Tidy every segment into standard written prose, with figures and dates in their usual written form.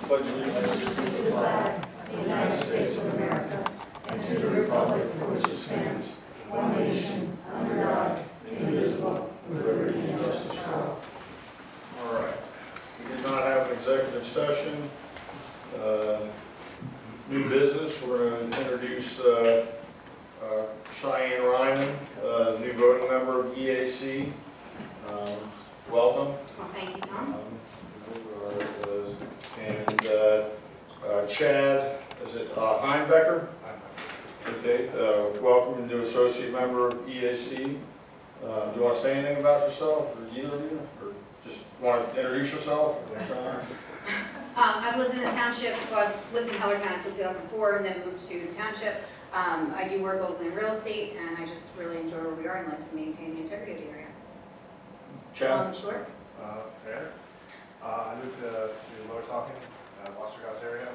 Pledge allegiance to the flag of the United States of America and to the republic for which it stands, one nation, under God, indivisible, with liberty and justice for all. All right. We did not have an executive session. New business, we're going to introduce Cheyenne Ryman, new voting member of E.A.C. Welcome. Well, thank you, Tom. And Chad, is it Heimbecker? Okay, welcome to associate member of E.A.C. Do you want to say anything about yourself, or either of you, or just want to introduce yourself? I've lived in the township, well, I've lived in Hellertown until 2004 and then moved to the township. I do work locally in real estate and I just really enjoy where we are and like to maintain the integrity of the area. Chad? Sure. Fair. I moved to Lower Saucon, Wassergasse area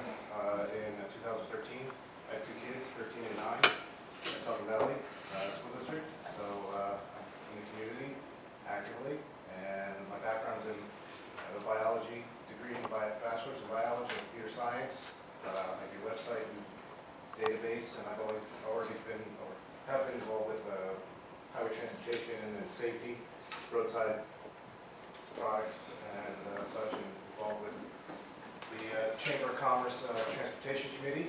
in 2013. I have two kids, 13 and 9, in Saucon Valley School District. So I'm in the community actively, and my background's in a biology degree, bachelor's in biology and computer science. I do website and database, and I've already been or have been involved with highway transportation and safety, roadside products and such, and involved with the Chamber of Commerce Transportation Committee,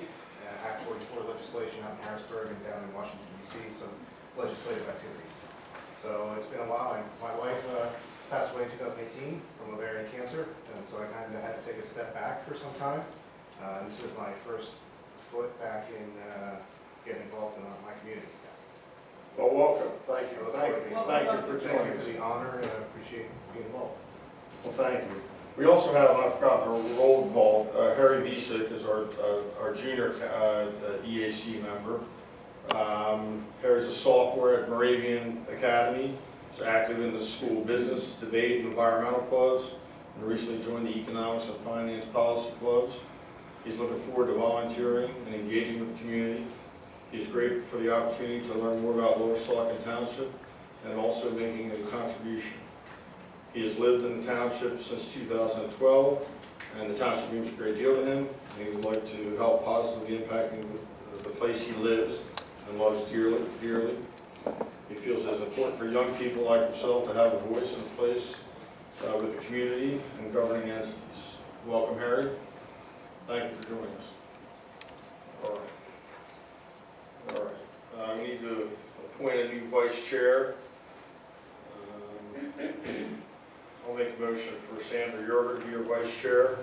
Act 44 legislation out in Harrisburg and down in Washington, D.C., some legislative activities. So it's been a while. My wife passed away in 2018 from ovarian cancer, and so I kind of had to take a step back for some time. This is my first foot back in getting involved in my community. Well, welcome. Thank you. Thank you for Thank you joining for us. the honor, and I appreciate being involved. Well, thank you. We also have, I forgot our roll call, Harry Bisick is our junior E.A.C. member. Harry's a sophomore at Moravian Academy. He's active in the school business, debate, and environmental clubs, and recently joined the economics and finance policy clubs. He's looking forward to volunteering and engaging with the community. He's grateful for the opportunity to learn more about Lower Saucon Township and also making a contribution. He has lived in the township since 2012, and the township means a great deal to him. And he would like to help positively impacting the place he lives and loves dearly. He feels it is important for young people like himself to have a voice in a place with the community and governing entities. Welcome, Harry. Thank you for joining us. All right. We need to appoint a new vice chair. I'll make a motion for Sandra Yerger to be your vice chair.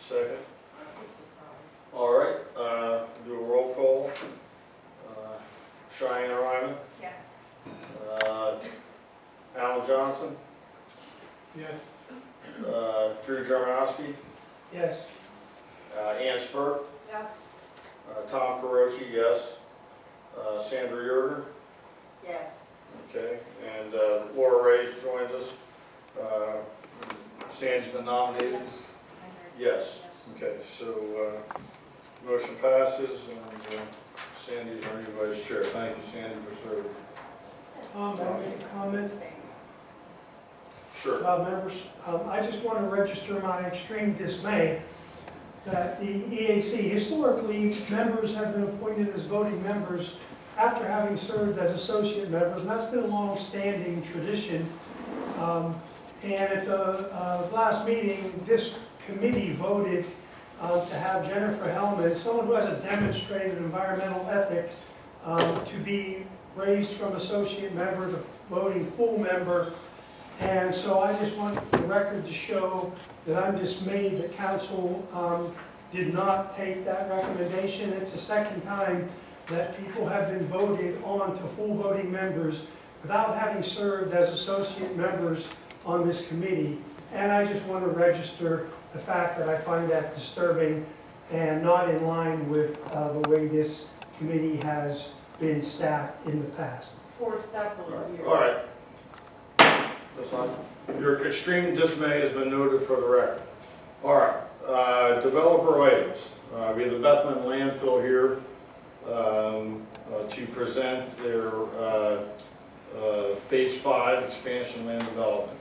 Second. All right. Do a roll call. Cheyenne Ryman. Yes. Alan Johnson. Yes. Drew Jarmanowski. Yes. Ann Spurk. Yes. Tom Carochi, yes. Sandra Yerger. Yes. Okay, and Laura Ray's joined us. Sandy's been nominated? Yes. Okay, so motion passes, and Sandy's our new vice chair. Thank you, Sandy, for serving. I'll make a comment. Sure. Members, I just want to register my extreme dismay that the E.A.C. historically, members have been appointed as voting members after having served as associate members, and that's been a long-standing tradition. And at the last meeting, this committee voted to have Jennifer Hellman, someone who has a demonstrated environmental ethic, to be raised from associate member to voting full member. And so I just want the record to show that I'm dismayed that council did not take that recommendation. It's the second time that people have been voted on to full voting members without having served as associate members on this committee. And I just want to register the fact that I find that disturbing and not in line with the way this committee has been staffed in the past. For several years. All right. That's fine. Your extreme dismay has been noted for the record. All right. Developer items. We have the Bethlehem Landfill here to present their Phase 5 expansion land development.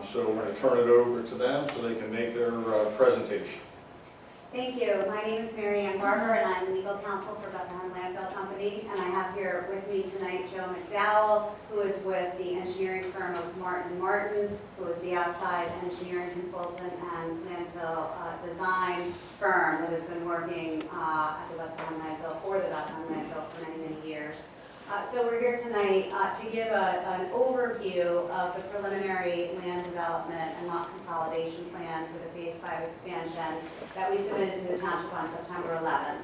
So we're going to turn it over to them so they can make their presentation. Thank you. My name is Mary Ann Barber, and I'm legal counsel for Bethlehem Landfill Company. And I have here with me tonight Joe McDowell, who is with the engineering firm of Martin & Martin, who is the outside engineering consultant and landfill design firm that has been working at the Bethlehem Landfill for the Bethlehem Landfill for many, many years. So we're here tonight to give an overview of the preliminary land development and lot consolidation plan for the Phase 5 expansion that we submitted to the Township on September 11th.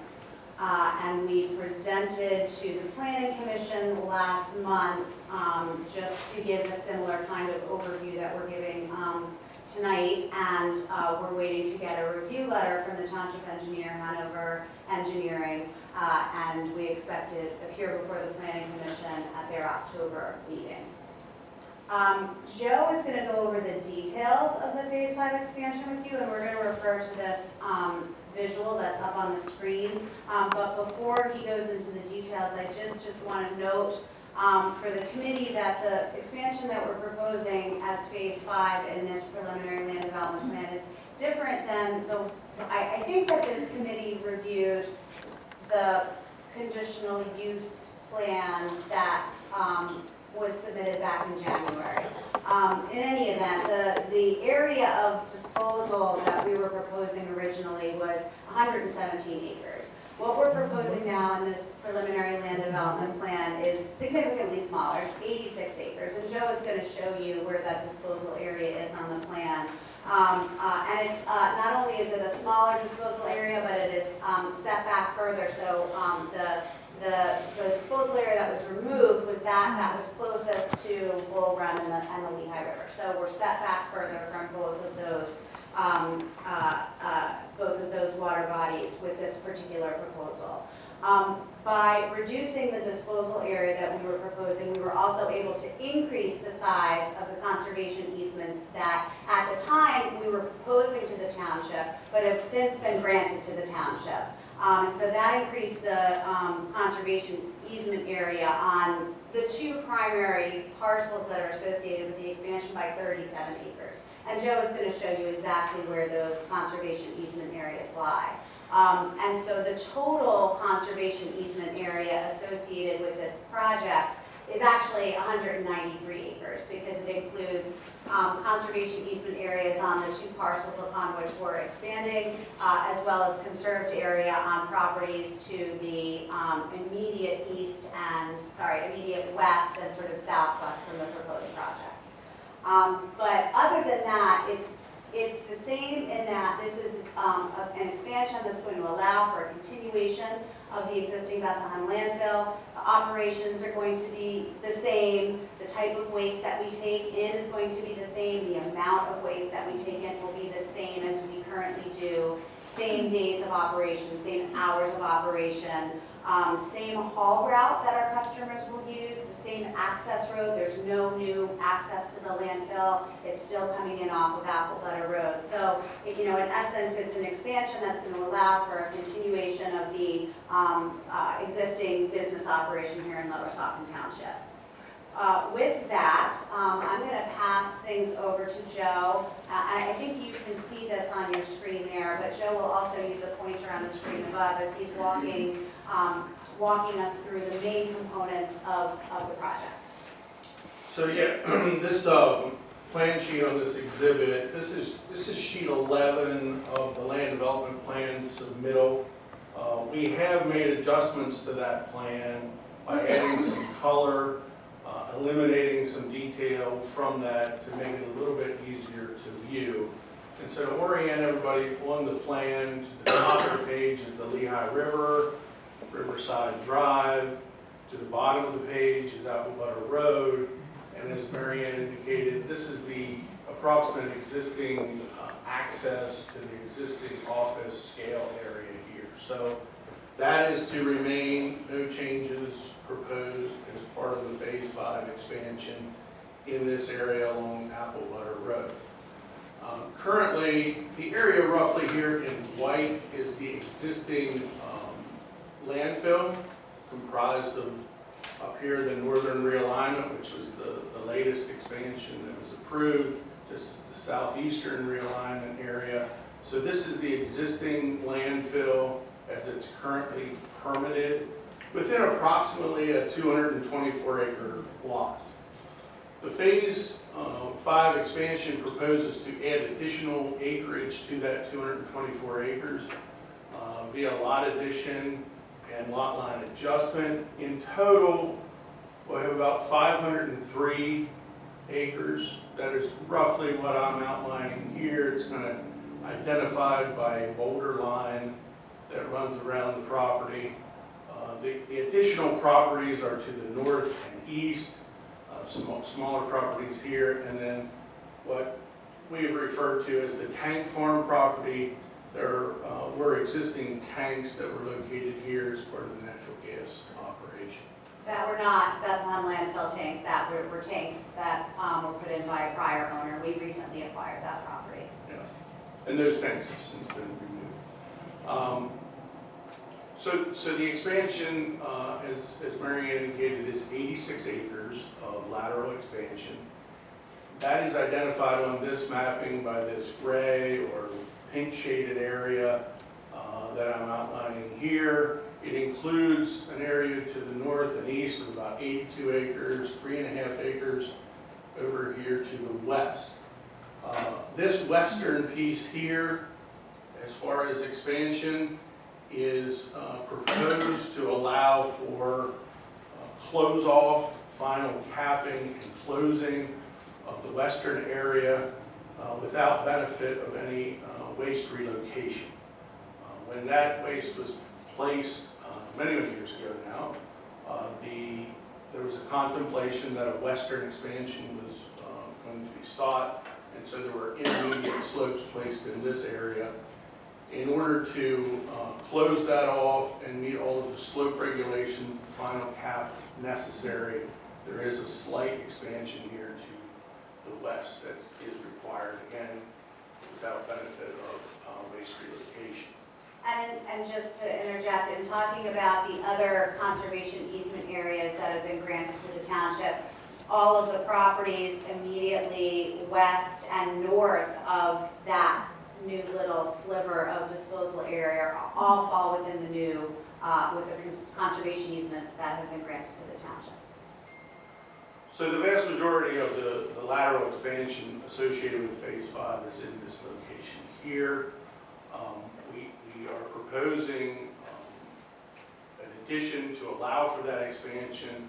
And we presented to the Planning Commission last month just to give a similar kind of overview that we're giving tonight. And we're waiting to get a review letter from the Township engineer, Hanover Engineering, and we expect to appear before the Planning Commission at their October meeting. Joe is going to go over the details of the Phase 5 expansion with you, and we're going to refer to this visual that's up on the screen. But before he goes into the details, I just want to note for the committee that the expansion that we're proposing as Phase 5 in this preliminary land development plan is different than I think that this committee reviewed the conditional use plan that was submitted back in January. In any event, the area of disposal that we were proposing originally was 117 acres. What we're proposing now in this preliminary land development plan is significantly smaller. It's 86 acres. And Joe is going to show you where that disposal area is on the plan. And it's not only is it a smaller disposal area, but it is set back further. So the disposal area that was removed was that was closest to Bull Run and the Lehigh River. So we're set back further from both of those water bodies with this particular proposal. By reducing the disposal area that we were proposing, we were also able to increase the size of the conservation easements that at the time we were proposing to the township, but have since been granted to the township. So that increased the conservation easement area on the two primary parcels that are associated with the expansion by 37 acres. And Joe is going to show you exactly where those conservation easement areas lie. And so the total conservation easement area associated with this project is actually 193 acres because it includes conservation easement areas on the two parcels upon which we're expanding, as well as conserved area on properties to the immediate west and sort of southwest from the proposed project. But other than that, it's the same in that this is an expansion that's going to allow for a continuation of the existing Bethlehem landfill. The operations are going to be the same. The type of waste that we take in is going to be the same. The amount of waste that we take in will be the same as we currently do. Same days of operation, same hours of operation, same haul route that our customers will use, the same access road. There's no new access to the landfill. It's still coming in off of Apple Butter Road. So, in essence, it's an expansion that's going to allow for a continuation of the existing business operation here in Lower Saucon Township. With that, I'm going to pass things over to Joe. I think you can see this on your screen there, but Joe will also use a pointer on the screen above as he's walking us through the main components of the project. So yeah, this plan sheet on this exhibit, this is sheet 11 of the land development plan submittal. We have made adjustments to that plan by adding some color, eliminating some detail from that to make it a little bit easier to view. And so to orient everybody on the plan, to the top of the page is the Lehigh River, Riverside Drive. To the bottom of the page is Apple Butter Road. And as Mary Ann indicated, this is the approximate existing access to the existing office scale area here. So that is to remain, no changes proposed as part of the Phase 5 expansion in this area along Apple Butter Road. Currently, the area roughly here in white is the existing landfill, comprised of up here the northern realignment, which was the latest expansion that was approved. This is the southeastern realignment area. So this is the existing landfill as it's currently permitted within approximately a 224-acre lot. The Phase 5 expansion proposes to add additional acreage to that 224 acres via lot addition and lot line adjustment. In total, we'll have about 503 acres. That is roughly what I'm outlining here. It's kind of identified by a boulder line that runs around the property. The additional properties are to the north and east, smaller properties here, and then what we've referred to as the tank farm property. There were existing tanks that were located here as part of the natural gas operation. That were not Bethlehem Landfill tanks, that were tanks that were put in by a prior owner. We recently acquired that property. Yeah. And those tanks have since been removed. So the expansion, as Mary indicated, is 86 acres of lateral expansion. That is identified on this mapping by this gray or pink shaded area that I'm outlining here. It includes an area to the north and east of about 82 acres, 3.5 acres over here to the west. This western piece here, as far as expansion, is proposed to allow for close-off, final capping and closing of the western area without benefit of any waste relocation. When that waste was placed many years ago now, there was a contemplation that a western expansion was going to be sought, and so there were intermediate slopes placed in this area. In order to close that off and meet all of the slope regulations, the final cap necessary, there is a slight expansion here to the west that is required, again, without benefit of waste relocation. And just to interject, in talking about the other conservation easement areas that have been granted to the township, all of the properties immediately west and north of that new little sliver of disposal area all fall within the new, with the conservation easements that have been granted to the township. So the vast majority of the lateral expansion associated with Phase 5 is in this location here. We are proposing an addition to allow for that expansion,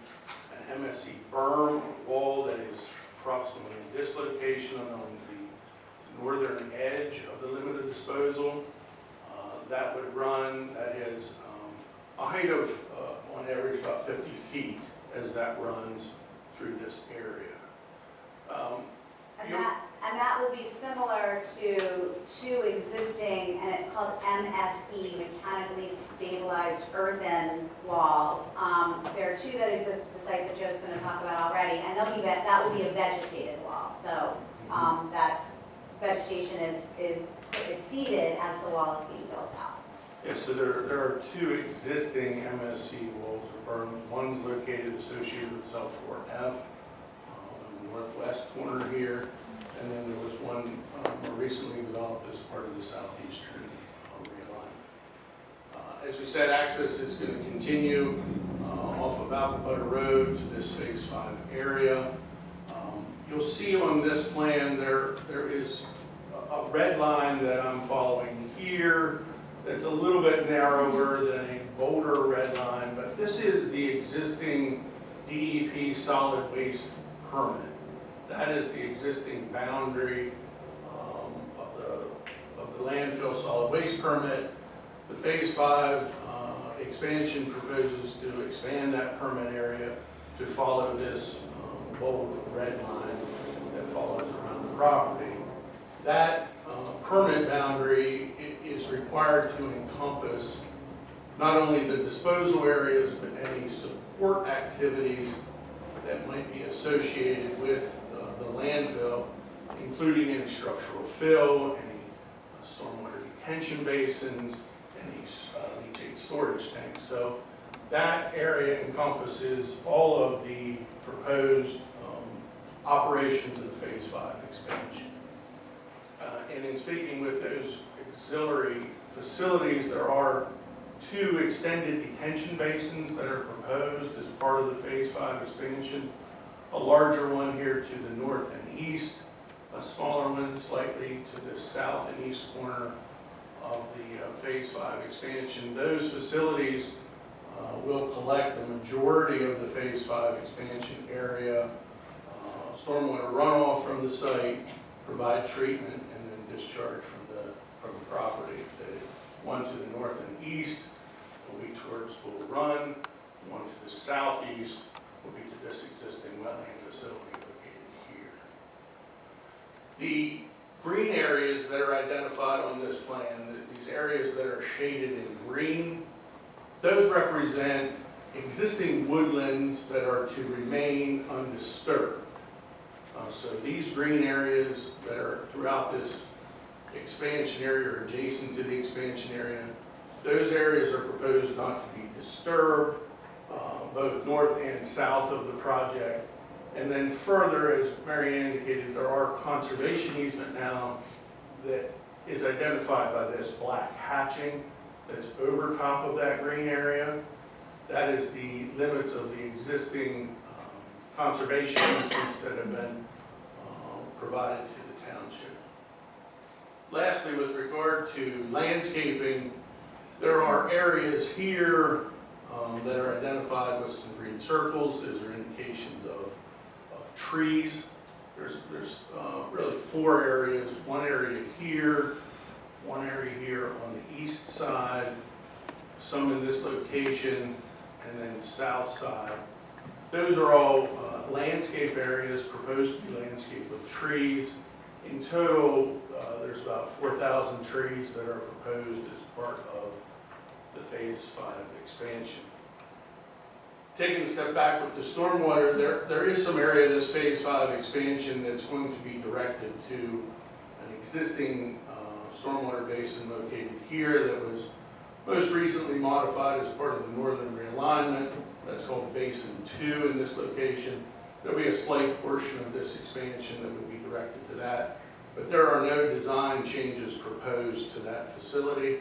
an MSC berm wall that is approximately in this location on the northern edge of the limit of disposal. That would run, that is a height of, on average, about 50 feet as that runs through this area. And that will be similar to two existing, and it's called MSE, mechanically stabilized earthen walls. There are two that exist at the site that Joe's going to talk about already, and that will be a vegetated wall. So that vegetation is seeded as the wall is being built out. Yeah, so there are two existing MSC walls or berms. One's located associated with cell 4F on the northwest corner here, and then there was one more recently developed as part of the southeastern realignment. As we said, access is going to continue off of Butter Road to this Phase 5 area. You'll see on this plan there is a red line that I'm following here that's a little bit narrower than a bolder red line, but this is the existing DEP solid waste permit. That is the existing boundary of the landfill solid waste permit. The Phase 5 expansion proposes to expand that permit area to follow this bold red line that follows around the property. That permit boundary is required to encompass not only the disposal areas, but any support activities that might be associated with the landfill, including any structural fill, any stormwater detention basins, any leachate storage tanks. So that area encompasses all of the proposed operations of the Phase 5 expansion. And in speaking with those auxiliary facilities, there are 2 extended detention basins that are proposed as part of the Phase 5 expansion. A larger one here to the north and east, a smaller one slightly to the south and east corner of the Phase 5 expansion. Those facilities will collect the majority of the Phase 5 expansion area, stormwater runoff from the site, provide treatment, and then discharge from the property. The one to the north and east will be towards Bull Run, one to the southeast will be to this existing wetland facility located here. The green areas that are identified on this plan, these areas that are shaded in green, those represent existing woodlands that are to remain undisturbed. So these green areas that are throughout this expansion area or adjacent to the expansion area, those areas are proposed not to be disturbed, both north and south of the project. And then further, as Mary Ann indicated, there are conservation easement now that is identified by this black hatching that's over top of that green area. That is the limits of the existing conservation easements that have been provided to the township. Lastly, with regard to landscaping, there are areas here that are identified with some green circles. Those are indications of trees. There's really 4 areas. One area here, one area here on the east side, some in this location, and then the south side. Those are all landscape areas, proposed to be landscaped with trees. In total, there's about 4,000 trees that are proposed as part of the Phase 5 expansion. Taking a step back with the stormwater, there is some area of this Phase 5 expansion that's going to be directed to an existing stormwater basin located here that was most recently modified as part of the northern realignment. That's called Basin 2 in this location. There'll be a slight portion of this expansion that would be directed to that, but there are no design changes proposed to that facility.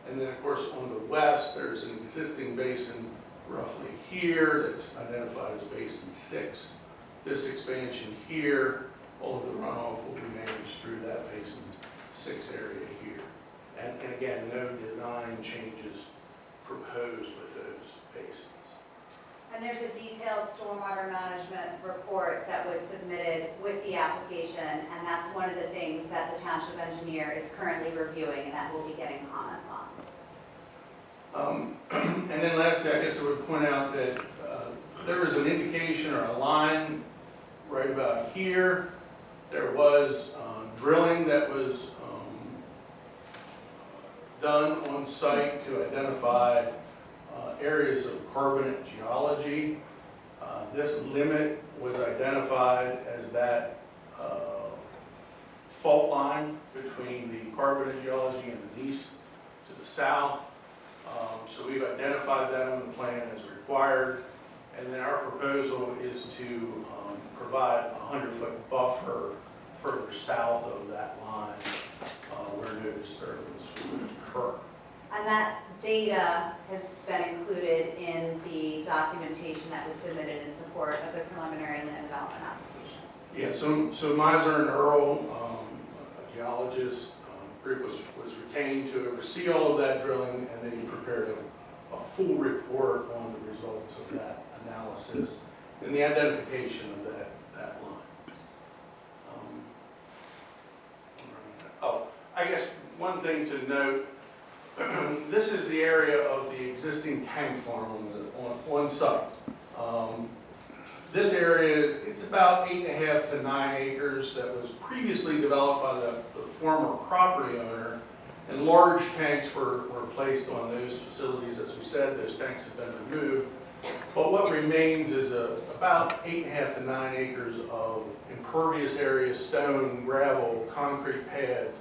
And then, of course, on the west, there's an existing basin roughly here that's identified as Basin 6. This expansion here, all of the runoff will be managed through that Basin 6 area here. And again, no design changes proposed with those basins. And there's a detailed stormwater management report that was submitted with the application, and that's one of the things that the township engineer is currently reviewing and that we'll be getting comments on. And then lastly, I guess I would point out that there was an indication or a line right about here. There was drilling that was done on site to identify areas of carbonate geology. This limit was identified as that fault line between the carbonate geology in the east to the south. So we've identified that on the plan as required. And then our proposal is to provide a 100-foot buffer further south of that line where no disturbance would occur. And that data has been included in the documentation that was submitted in support of the preliminary land development application. Yeah, so Miser and Earl, a geologist group, was retained to oversee all of that drilling, and they prepared a full report on the results of that analysis and the identification of that line. I guess one thing to note, this is the area of the existing tank farm on site. This area, it's about 8.5 to 9 acres that was previously developed by the former property owner, and large tanks were placed on those facilities. As we said, those tanks have been removed. But what remains is about 8.5 to 9 acres of impervious areas, stone, gravel, concrete pads,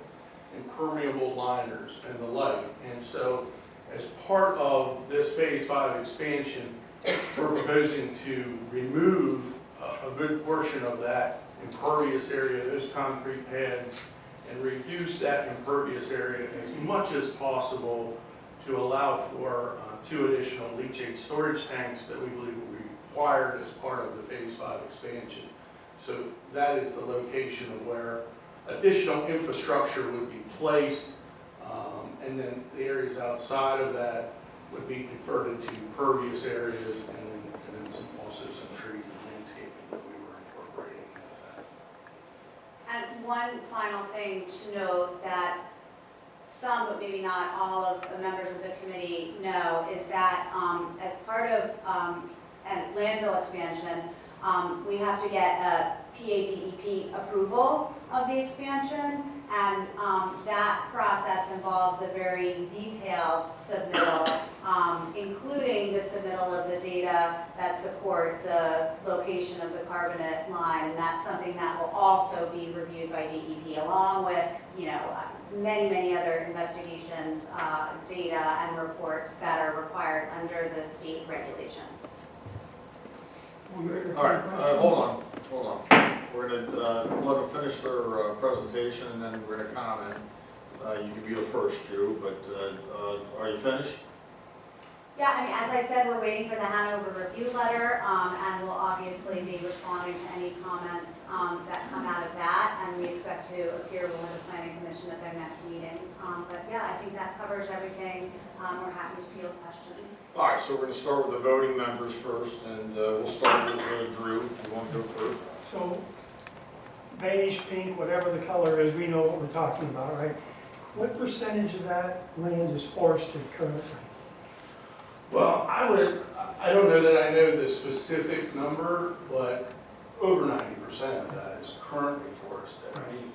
impermeable liners, and the like. And so, as part of this Phase 5 expansion, we're proposing to remove a good portion of that impervious area, those concrete pads, and reduce that impervious area as much as possible to allow for 2 additional leachate storage tanks that we believe will be required as part of the Phase 5 expansion. So that is the location of where additional infrastructure would be placed, and then the areas outside of that would be converted to pervious areas, and then also some trees and landscaping that we were incorporating into that. And one final thing to note that some, but maybe not all of the members of the committee know, is that as part of a landfill expansion, we have to get a PADEP approval of the expansion, and that process involves a very detailed submittal, including the submittal of the data that support the location of the carbonate line, and that's something that will also be reviewed by DEP, along with, many other investigations, data, and reports that are required under the state regulations. All right, hold on. We're gonna let them finish their presentation, and then we're gonna comment. You can be the first, Drew, but are you finished? Yeah, I mean, as I said, we're waiting for the Hanover review letter, and we'll obviously be responding to any comments that come out of that, and we expect to appear before the Planning Commission at their next meeting. But yeah, I think that covers everything. We're happy to field questions. All right, so we're gonna start with the voting members first, and we'll start with Drew, if you want to go first. So beige, pink, whatever the color is, we know what we're talking about, right? What percentage of that land is forested currently? Well, I don't know that I know the specific number, but over 90% of that is currently forested. I mean,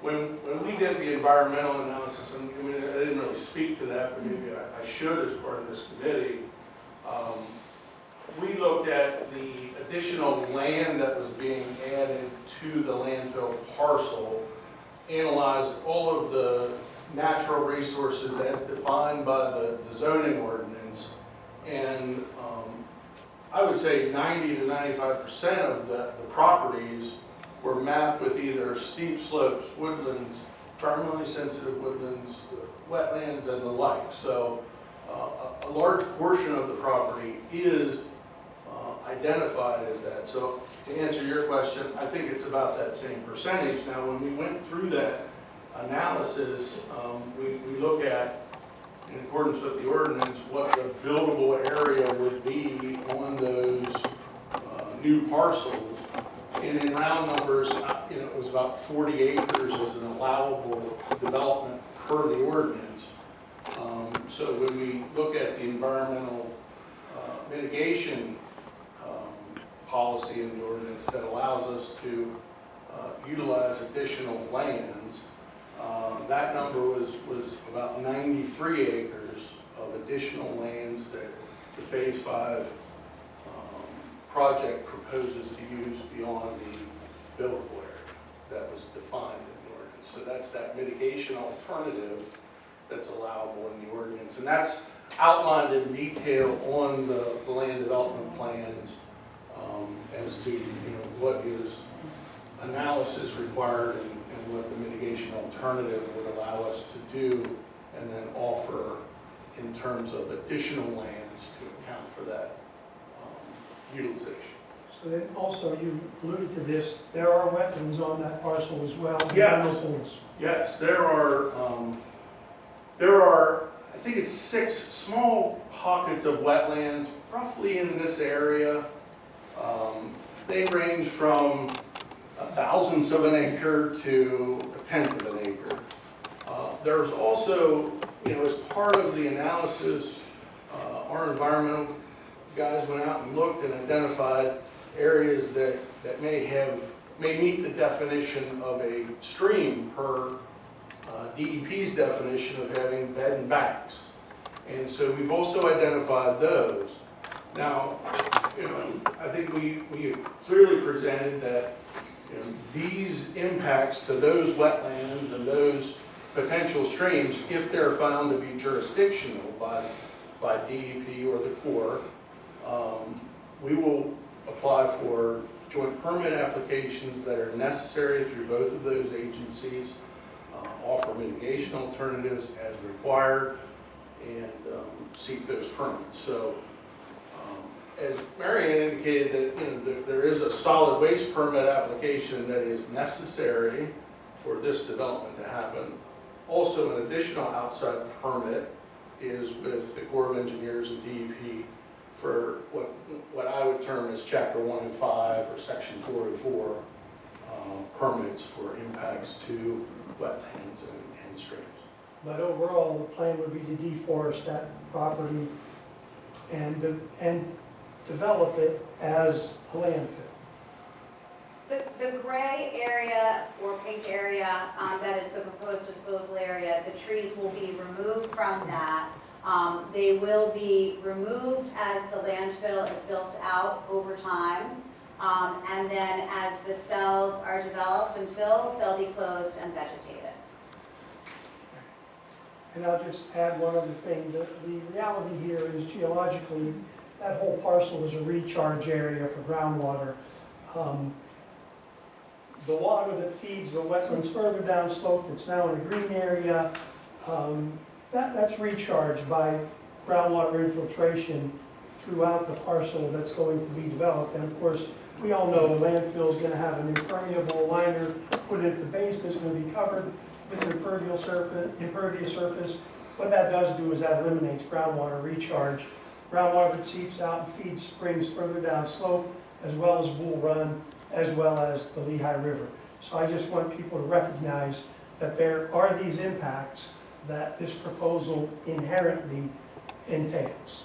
when we did the environmental analysis, and I didn't really speak to that, but maybe I should as part of this committee, we looked at the additional land that was being added to the landfill parcel, analyzed all of the natural resources as defined by the zoning ordinance, and I would say 90 to 95% of the properties were mapped with either steep slopes, woodlands, environmentally sensitive woodlands, wetlands, and the like. So a large portion of the property is identified as that. So to answer your question, I think it's about that same percentage. Now, when we went through that analysis, we look at, in accordance with the ordinance, what the buildable area would be on those new parcels. And in round numbers, it was about 40 acres as an allowable development per the ordinance. So when we look at the environmental mitigation policy in the ordinance that allows us to utilize additional lands, that number was about 93 acres of additional lands that the Phase 5 project proposes to use beyond the buildable area that was defined in the ordinance. So that's that mitigation alternative that's allowable in the ordinance. And that's outlined in detail on the land development plans as to what is analysis required and what the mitigation alternative would allow us to do, and then offer in terms of additional lands to account for that utilization. So then also, you alluded to this, there are wetlands on that parcel as well? Yes. No pools. Yes, there are, I think it's 6 small pockets of wetlands, roughly in this area. They range from 1/1000th of an acre to 1/10 of an acre. There's also, as part of the analysis, our environmental guys went out and looked and identified areas that may meet the definition of a stream per DEP's definition of having bed and banks. And so we've also identified those. Now, I think we clearly presented that these impacts to those wetlands and those potential streams, if they're found to be jurisdictional by DEP or the Corps, we will apply for joint permit applications that are necessary through both of those agencies, offer mitigation alternatives as required, and seek those permits. So, as Marion indicated, that there is a solid waste permit application that is necessary for this development to happen. Also, an additional outside permit is with the Corps of Engineers and DEP for what I would term as Chapter 105 or Section 404 permits for impacts to wetlands and streams. But overall, the plan would be to deforest that property and develop it as a landfill. The gray area or pink area, that is the proposed disposal area, the trees will be removed from that. They will be removed as the landfill is built out over time. And then as the cells are developed and filled, they'll be closed and vegetated. And I'll just add one other thing. The reality here is geologically, that whole parcel is a recharge area for groundwater. The water that feeds the wetlands further downslope, that's now in a green area, that's recharged by groundwater infiltration throughout the parcel that's going to be developed. And of course, we all know the landfill is going to have an impermeable liner put at the base that's going to be covered with an impervious surface. What that does do is that eliminates groundwater recharge. Groundwater that seeps out and feeds springs further down slope, as well as Bull Run, as well as the Lehigh River. So I just want people to recognize that there are these impacts that this proposal inherently entails,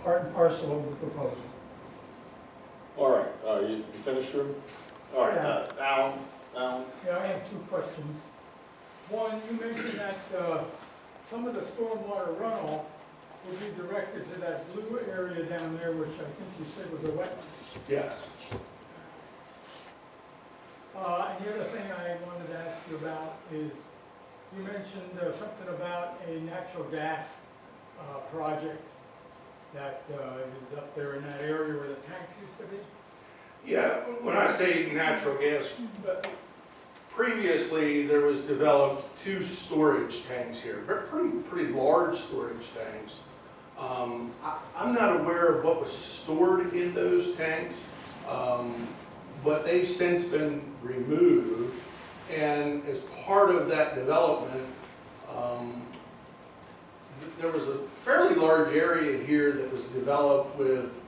part and parcel of the proposal. All right, you finished, Ruben? All right, Alan? Yeah, I have two questions. One, you mentioned that some of the stormwater runoff will be directed to that blue area down there, which I think you said was a wetland. Yes. And the other thing I wanted to ask you about is, you mentioned something about a natural gas project that is up there in that area where the tanks used to be. Yeah, when I say natural gas, previously there was developed 2 storage tanks here, pretty large storage tanks. I'm not aware of what was stored in those tanks, but they've since been removed. And as part of that development, there was a fairly large area here that was developed with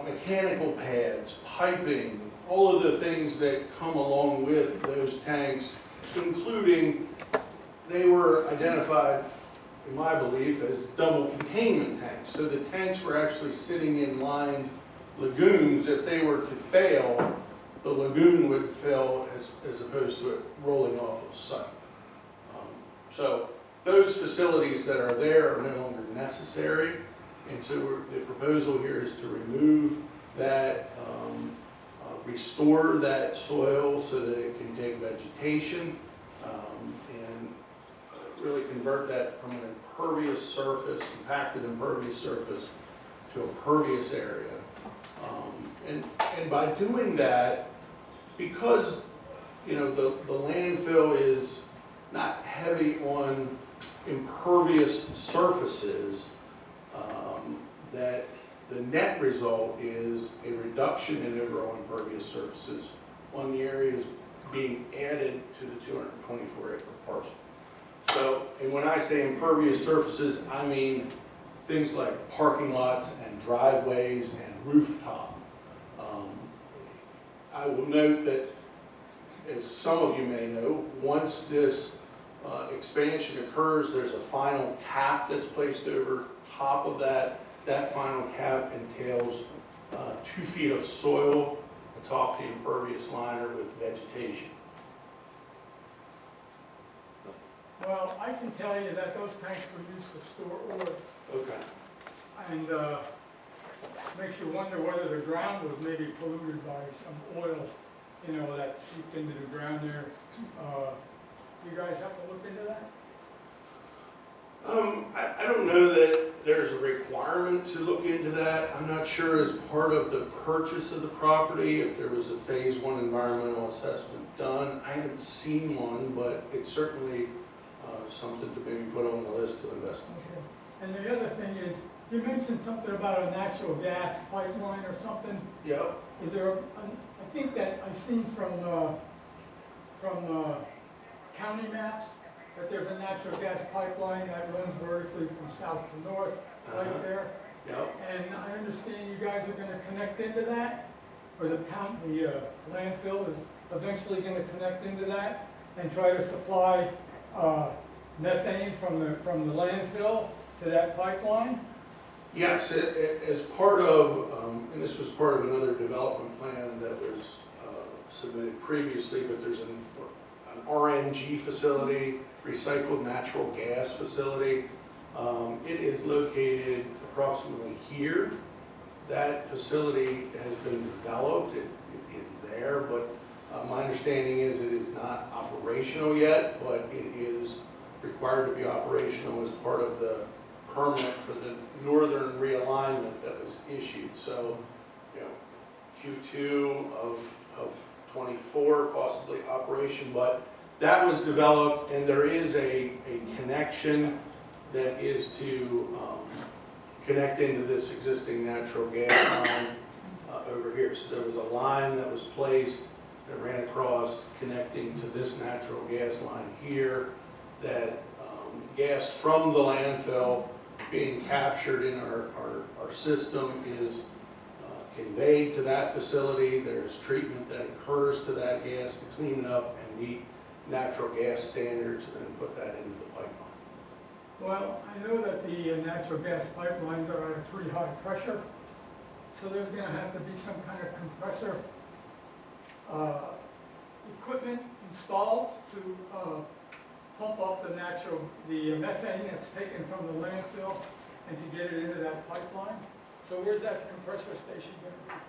mechanical pads, piping, all of the things that come along with those tanks, including, they were identified, in my belief, as double containment tanks. So the tanks were actually sitting in lined lagoons. If they were to fail, the lagoon would fill as opposed to it rolling off of site. So those facilities that are there are no longer necessary. And so the proposal here is to remove that, restore that soil so that it can take vegetation, and really convert that from an impervious surface, compacted impervious surface, to a pervious area. And by doing that, because the landfill is not heavy on impervious surfaces, that the net result is a reduction in overall impervious surfaces on the areas being added to the 224 acre parcel. So, and when I say impervious surfaces, I mean things like parking lots and driveways and rooftop. I will note that, as some of you may know, once this expansion occurs, there's a final cap that's placed over top of that. That final cap entails 2 feet of soil atop the impervious liner with vegetation. Well, I can tell you that those tanks were used to store oil, Okay. and makes you wonder whether the ground was maybe polluted by some oil, that seeped into the ground there. You guys have to look into that? I don't know that there's a requirement to look into that. I'm not sure as part of the purchase of the property, if there was a phase one environmental assessment done. I haven't seen one, but it's certainly something to maybe put on the list to investigate. Okay. And the other thing is, you mentioned something about a natural gas pipeline or something. Yep. Is there, I think that I've seen from county maps, that there's a natural gas pipeline that runs vertically from south to north, right there. Yep. And I understand you guys are gonna connect into that, or the landfill is eventually gonna connect into that and try to supply, methane from the landfill to that pipeline? Yes, as part of, and this was part of another development plan that was submitted previously, but there's an RNG facility, recycled natural gas facility. It is located approximately here. That facility has been developed, it is there, but my understanding is it is not operational yet, but it is required to be operational as part of the permit for the northern realignment that was issued. So, you know, Q2 of 24, possibly operation, but that was developed, and there is a connection that is to connect into this existing natural gas line over here. So there was a line that was placed that ran across, connecting to this natural gas line here, that gas from the landfill being captured in our system is conveyed to that facility. There's treatment that occurs to that gas to clean it up and meet natural gas standards, and then put that into the pipeline. Well, I know that the natural gas pipelines are at a pretty high pressure, so there's gonna have to be some kind of compressor equipment installed to pump up the methane that's taken from the landfill and to get it into that pipeline. So where's that compressor station going to be?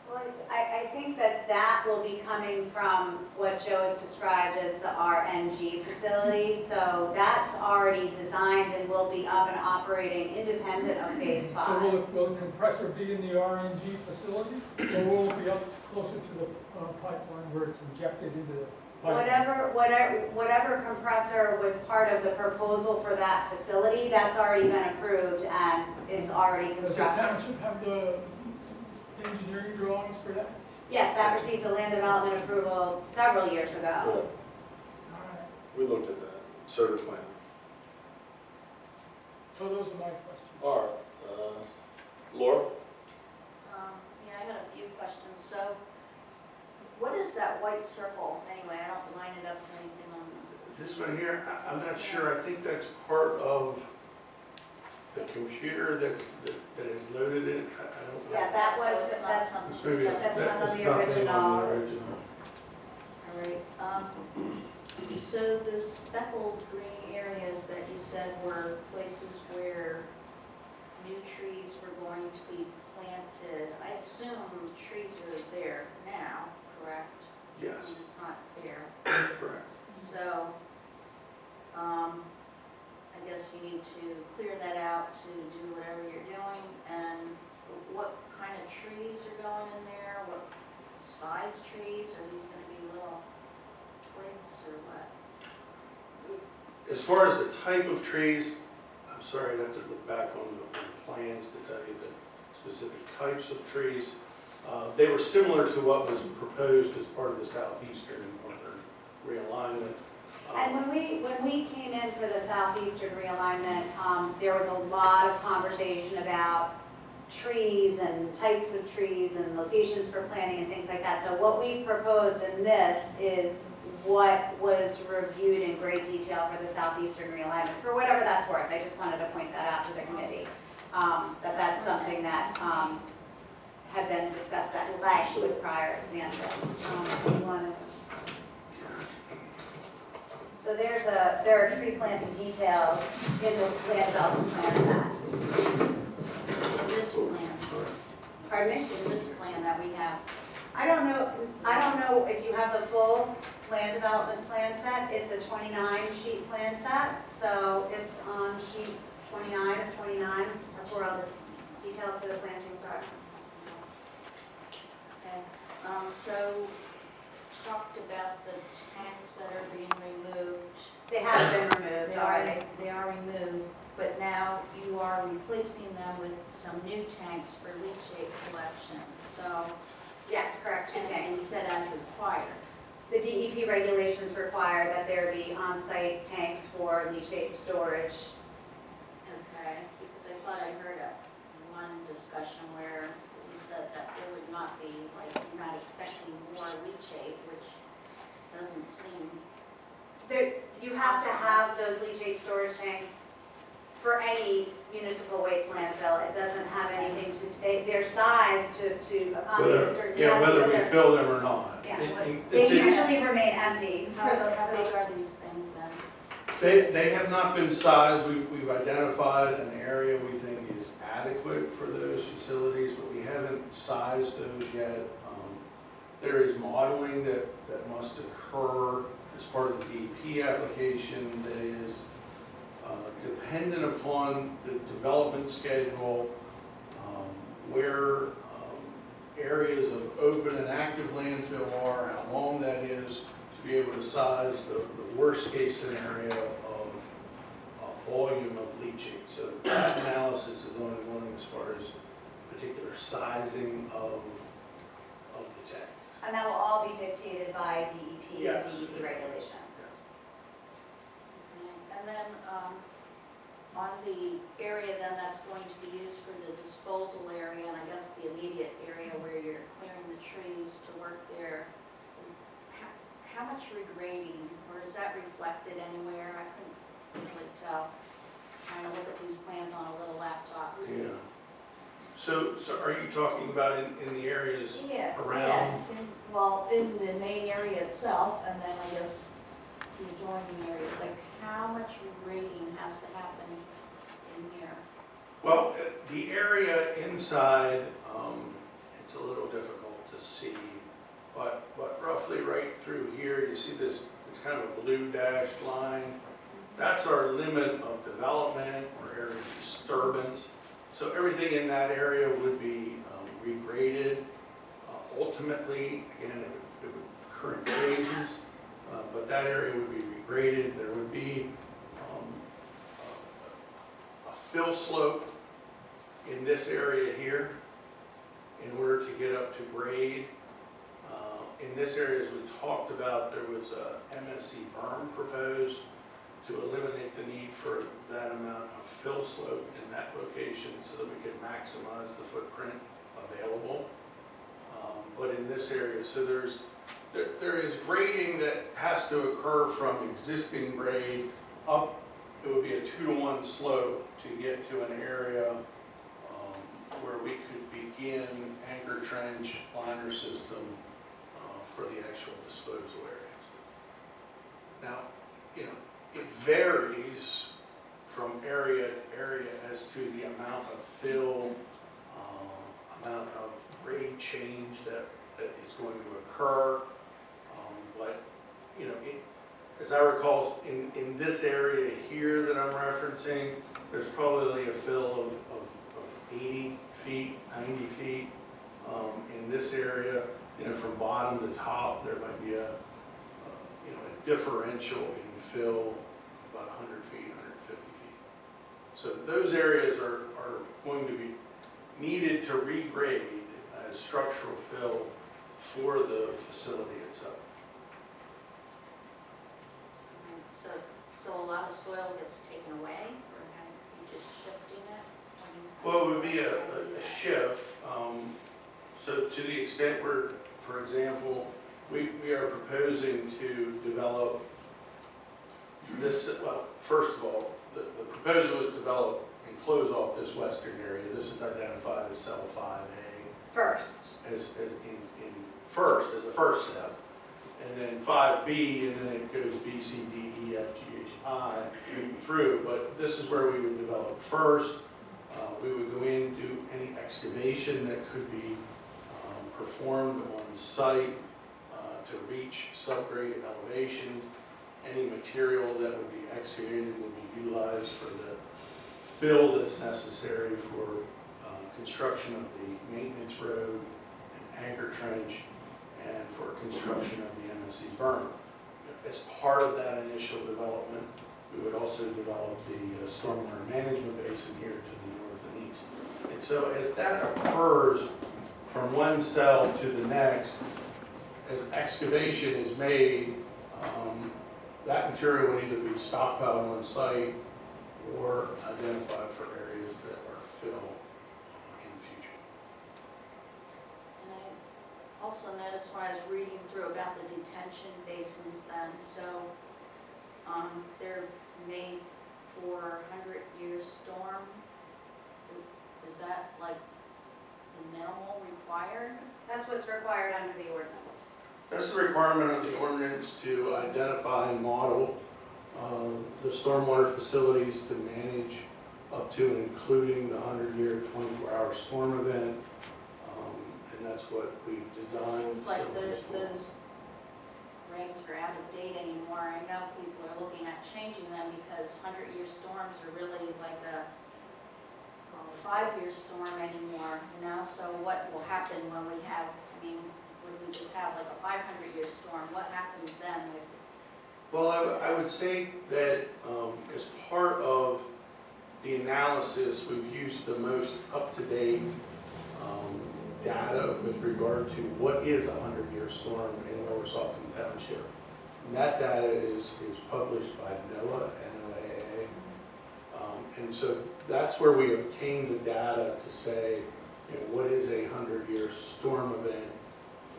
Well, I think that will be coming from what Joe has described as the RNG facility. So that's already designed and will be up and operating independent of phase 5. So will the compressor be in the RNG facility, or will it be up closer to the pipeline where it's injected into the pipeline? Whatever compressor was part of the proposal for that facility, that's already been approved and is already Does the constructed. township have the engineering drawings for that? Yes, that received a land development approval several years ago. All right. We looked at that, survey plan. So those are my questions. All right, Laura? Yeah, I got a few questions. So, what is that white circle anyway? I don't line it up to anything on This one here, I'm not sure. I think that's part of the computer that is loaded in. I don't know. Yeah, that So was, it's not that's, something It's maybe that's not on that's the nothing on the original. original. All right. So the speckled green areas that you said were places where new trees were going to be planted. I assume trees are there now, correct? Yes, And it's not bare. correct. So, I guess you need to clear that out to do whatever you're doing. And what kind of trees are going in there? What size trees? Are these gonna be little twigs or what? As far as the type of trees, I'm sorry, I'd have to look back on the plans to tell you the specific types of trees. They were similar to what was proposed as part of the southeastern and northern realignment. And when we came in for the southeastern realignment, there was a lot of conversation about trees and types of trees and locations for planting and things like that. So what we proposed in this is what was reviewed in great detail for the southeastern realignment, for whatever that's worth. I just wanted to point that out to the committee, that's something that had been discussed at length with prior expansions. So there are tree planting details in this land development plan set. In this plan, Pardon me? in this plan that we have. I don't know if you have the full land development plan set. It's a 29 sheet plan set, so it's on sheet 29 of 29. That's where all the details for the plantings are. Okay, so talked about the tanks that are being removed. They have been removed already. They are removed, but now you are replacing them with some new tanks for leachate collection, so. Yes, correct, 2 And tanks. you said as required. The DEP regulations require that there be on-site tanks for leachate storage. Okay, because I thought I heard one discussion where you said that there would not be, like, you're not expecting more leachate, which doesn't seem. There, you have to have those leachate storage tanks for any municipal waste landfill. It doesn't have anything to, they're sized to accommodate a certain capacity. Yeah, whether but we they're- fill them or not. Yeah. It- They it's a- usually remain empty. How big are these things then? They have not been sized. We've identified an area we think is adequate for those facilities, but we haven't sized those yet. There is modeling that must occur as part of the DEP application that is dependent upon the development schedule, where areas of open and active landfill are, how long that is, to be able to size the worst case scenario of volume of leachate. So that analysis is ongoing as far as particular sizing of the tank. And that will all be dictated by DEP and Yes. DEP regulation. Okay, and then, on the area then that's going to be used for the disposal area, and I guess the immediate area where you're clearing the trees to work there, is how much regrading, or is that reflected anywhere? I couldn't really tell, trying to look at these plans on a little laptop. Yeah. So are you talking about in the areas Yeah, around? yeah, well, in the main area itself, and then I guess the adjoining areas, like how much regrading has to happen in here? Well, the area inside, it's a little difficult to see, but roughly right through here, you see this, it's kind of a blue dashed line. That's our limit of development or area of disturbance. So everything in that area would be regraded. Ultimately, again, it would occur in phases, but that area would be regraded. There would be a fill slope in this area here in order to get up to grade. In this area, as we talked about, there was a MSC berm proposed to eliminate the need for that amount of fill slope in that location so that we could maximize the footprint available. But in this area, so there is grading that has to occur from existing grade up. It would be a 2-to-1 slope to get to an area where we could begin anchor trench liner system for the actual disposal areas. Now, you know, it varies from area to area as to the amount of fill, amount of grade change that is going to occur. But, you know, as I recall, in this area here that I'm referencing, there's probably a fill of 80 feet, 90 feet. In this area, you know, from bottom to top, there might be a differential in fill about 100 feet, 150 feet. So those areas are going to be needed to regrade as structural fill for the facility itself. So a lot of soil gets taken away, or are you just shifting it? Well, it would be a shift. So to the extent where, for example, we are proposing to develop this, well, first of all, the proposal is to develop and close off this western area. This is identified as cell 5A. First. As a first step. And then 5B, and then it goes B, C, D, E, F, G, H, I, through. But this is where we would develop first. We would go in, do any excavation that could be performed on site to to reach subgrade elevations. Any material that would be excavated will be utilized for the fill that's necessary for construction of the maintenance road, and anchor trench, and for construction of the MSC berm. As part of that initial development, we would also develop the stormwater management basin here to the north and east. And so as that occurs from one cell to the next, as excavation is made, that material will either be stockpiled on site or identified for areas that are filled in the future. And I also noticed when I was reading through about the detention basins then, so they're made for 100-year storm. Is that like the minimal required? That's what's required under the ordinance. That's the requirement of the ordinance to identify and model the stormwater facilities to manage up to and including the 100-year, 24-hour storm event. And that's what we've designed. It seems like facilities for. those regs are out of date anymore. I know people are looking at changing them because 100-year storms are really like a 5-year storm anymore, you know? So what will happen when we have, I mean, would we just have like a 500-year storm? What happens then? Well, I would say that as part of the analysis, we've used the most up-to-date data with regard to what is a 100-year storm in Lower Saucon Township. And that data is published by NOAA, NOAA. And so that's where we obtain the data to say, you know, what is a 100-year storm event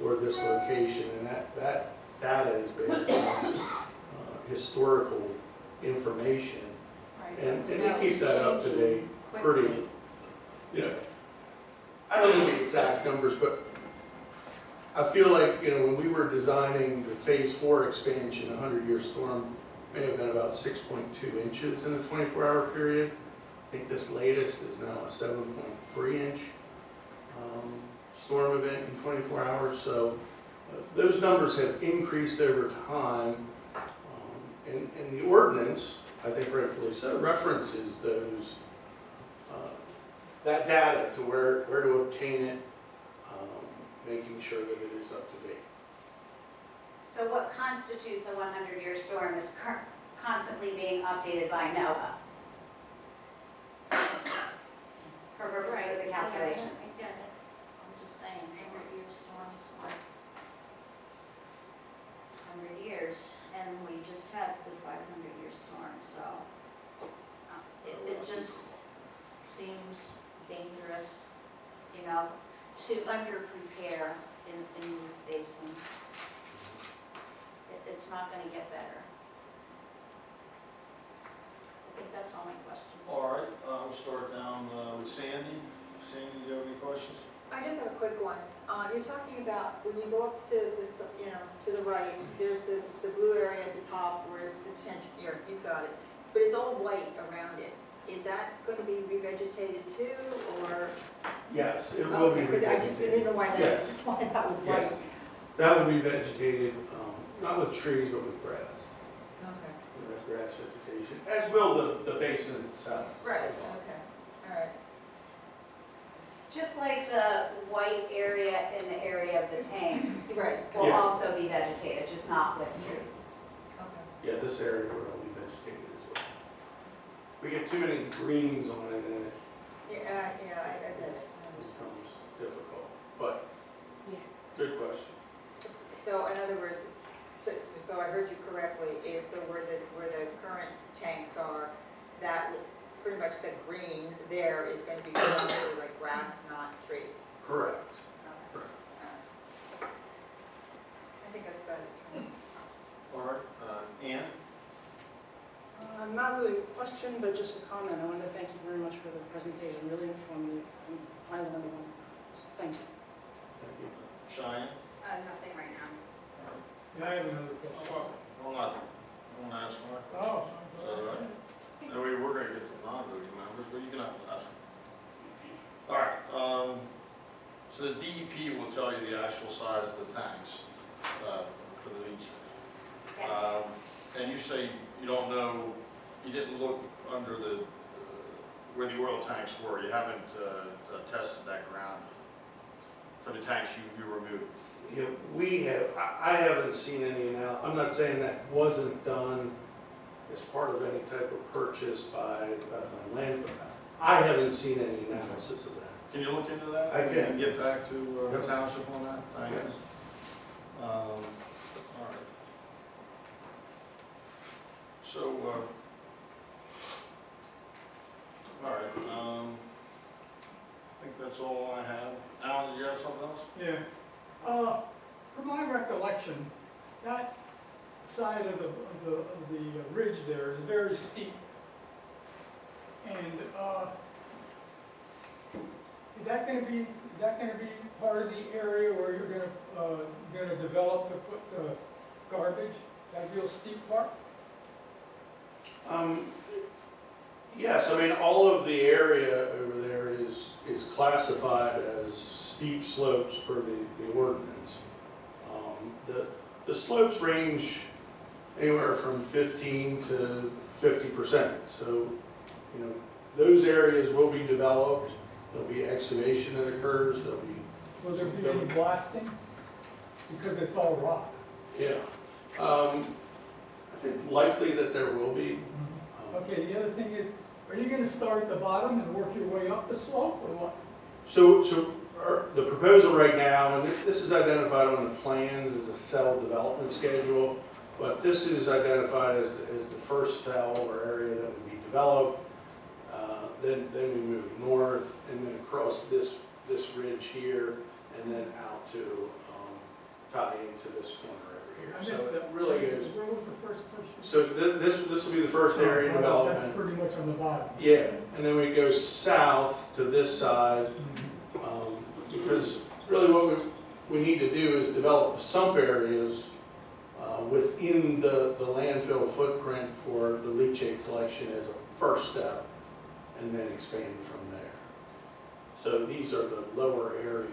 for this location. And that data is based on historical information. Right. And You they know, keep it's that up to changing date quickly. pretty, you know, I don't know the exact numbers, but I feel like, you know, when we were designing the Phase 4 expansion, a 100-year storm may have been about 6.2 inches in a 24-hour period. I think this latest is now a 7.3 inch storm event in 24 hours. So those numbers have increased over time. And the ordinance, I think rightfully so, references those, that data to where to obtain it, making sure that it is up to date. So what constitutes a 100-year storm is constantly being updated by NOAA for purposes of the Right, yeah, calculations. I get it. I'm just saying, 100-year storms are 100 years, and we just had the 500-year storm, so it just seems dangerous, you know, to under-prepare in these basins. It's not gonna get better. I think that's all my questions. All right, we'll start down with Sandy. Sandy, do you have any questions? I just have a quick one. You're talking about when you go up to the, to the right, there's the blue area at the top where it's the tent, you've got it. But it's all white around it. Is that going to be revegetated too, or? Yes, it will be Okay, 'cause I just didn't revegetated. know why Yes. that was white. Yes. That will be vegetated, not with trees, but with grass. Okay. With grass vegetation, as will the basin itself. Right, okay, all right. Just like the white area in the area of the tanks Right, will Yeah. also be vegetated, just not with trees. okay. Yeah, this area will all be vegetated as well. We get too many greens on it and it Yeah, I get it. becomes difficult, but Yeah. good question. So in other words, so I heard you correctly, is so where the current tanks are, that pretty much the green there is going to be mostly like grass, not trees. Correct. Okay. I think that's about it. All right, Ann? Not really a question, but just a comment. I want to thank you very much for the presentation, really informative, and I learned a lot. So thank you. Thank you. Cheyenne? Nothing right now. Yeah, I have another question. Well, not, I want to ask my question. Oh, Is that all right? And we're going to get to non-voting members, but you can ask. All right, so the DEP will tell you the actual size of the tanks. for the beach. Yes. And you say you don't know, you didn't look under the, where the oil tanks were, you haven't tested that ground for the tanks you removed? Yeah, we have, I haven't seen any now. I'm not saying that wasn't done as part of any type of purchase by Bethlehem Landfill. I haven't seen any analysis of that. Can you look into that? I can. And get back to the Yep. township on that? Thanks. Yes. All right. So, all right, I think that's all I have. Alan, did you have something else? Yeah. From my recollection, that side of the ridge there is very steep. And is that going to be part of the area where you're going to develop to put the garbage? That real steep part? Yes, I mean, all of the area over there is classified as steep slopes per the ordinance. The slopes range anywhere from 15 to 50%. So, you know, those areas will be developed. There'll be excavation that occurs. There'll be, Will there be any blasting? Because it's all rock. yeah. I think likely that there will be. Okay, the other thing is, are you going to start at the bottom and work your way up the slope, or what? So the proposal right now, and this is identified on the plans as a cell development schedule, but this is identified as the first cell or area that would be developed. Then we move north and then across this ridge here and then out to tie into this corner over here. I So missed it that. really is. Where was the first person? So this will be the first area That's development. pretty much on the bottom. Yeah, and then we go south to this side, because really what we need to do is develop sump areas within the landfill footprint for the leachate collection as a first step, and then expand from there. So these are the lower areas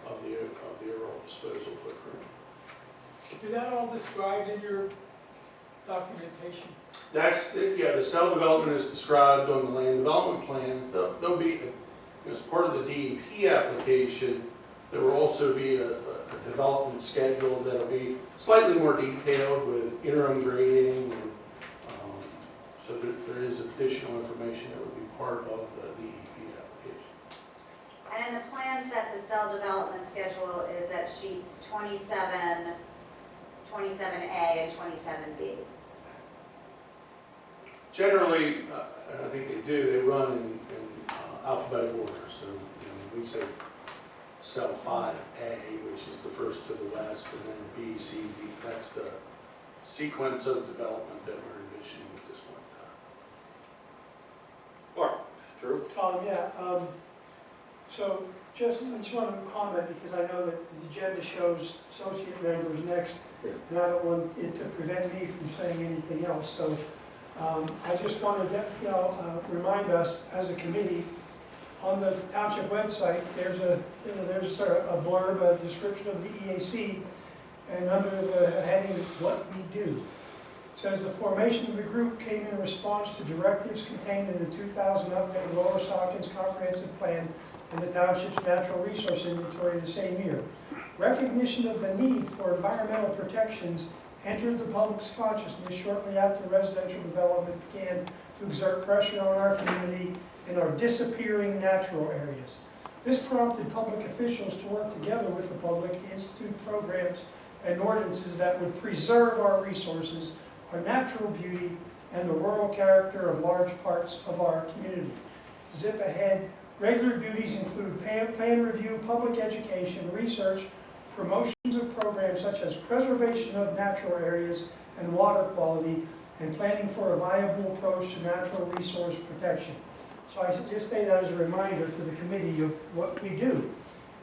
of the overall disposal footprint. Is that all described in your documentation? The cell development is described on the land development plans. There'll be, as part of the DEP application, there will also be a development schedule that'll be slightly more detailed with interim grading. And, so there is additional information that would be part of the DEP application. And in the plan set, the cell development schedule is at sheets 27, 27A, and 27B. Generally, and I think they do, they run in alphabetical order. So, we say cell 5A, which is the first to the west, and then B, C, D. That's the sequence of development that we're envisioning at this point in time. All right, Drew? So I just want to comment, because I know that the agenda shows associate members next, and I don't want it to prevent me from saying anything else. So I just wanted to remind us as a committee, on the township website, there's a blurb, a description of the E.A.C, and under the heading, what we do. It says the formation of the group came in response to directives contained in the 2000 updated Lower Saucon's comprehensive plan and the township's natural resource inventory the same year. Recognition of the need for environmental protections entered the public's consciousness shortly after residential development began to exert pressure on our community in our disappearing natural areas. This prompted public officials to work together with the public to institute programs and ordinances that would preserve our resources, our natural beauty, and the rural character of large parts of our community. Zip ahead. Regular duties include plan review, public education, research, promotions of programs such as preservation of natural areas and water quality, and planning for a viable approach to natural resource protection. So I should just say that as a reminder to the committee of what we do.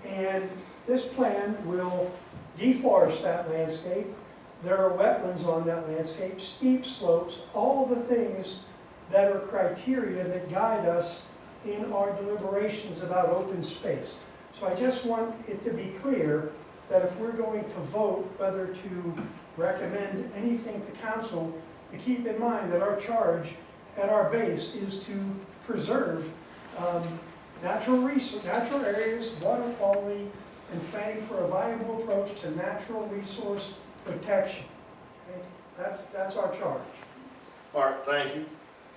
And this plan will deforest that landscape. There are wetlands on that landscape, steep slopes, all the things that are criteria that guide us in our deliberations about open space. So I just want it to be clear that if we're going to vote whether to recommend anything to council, to keep in mind that our charge at our base is to preserve natural areas, water quality, and planning for a viable approach to natural resource protection. Okay? That's our charge. All right, thank you.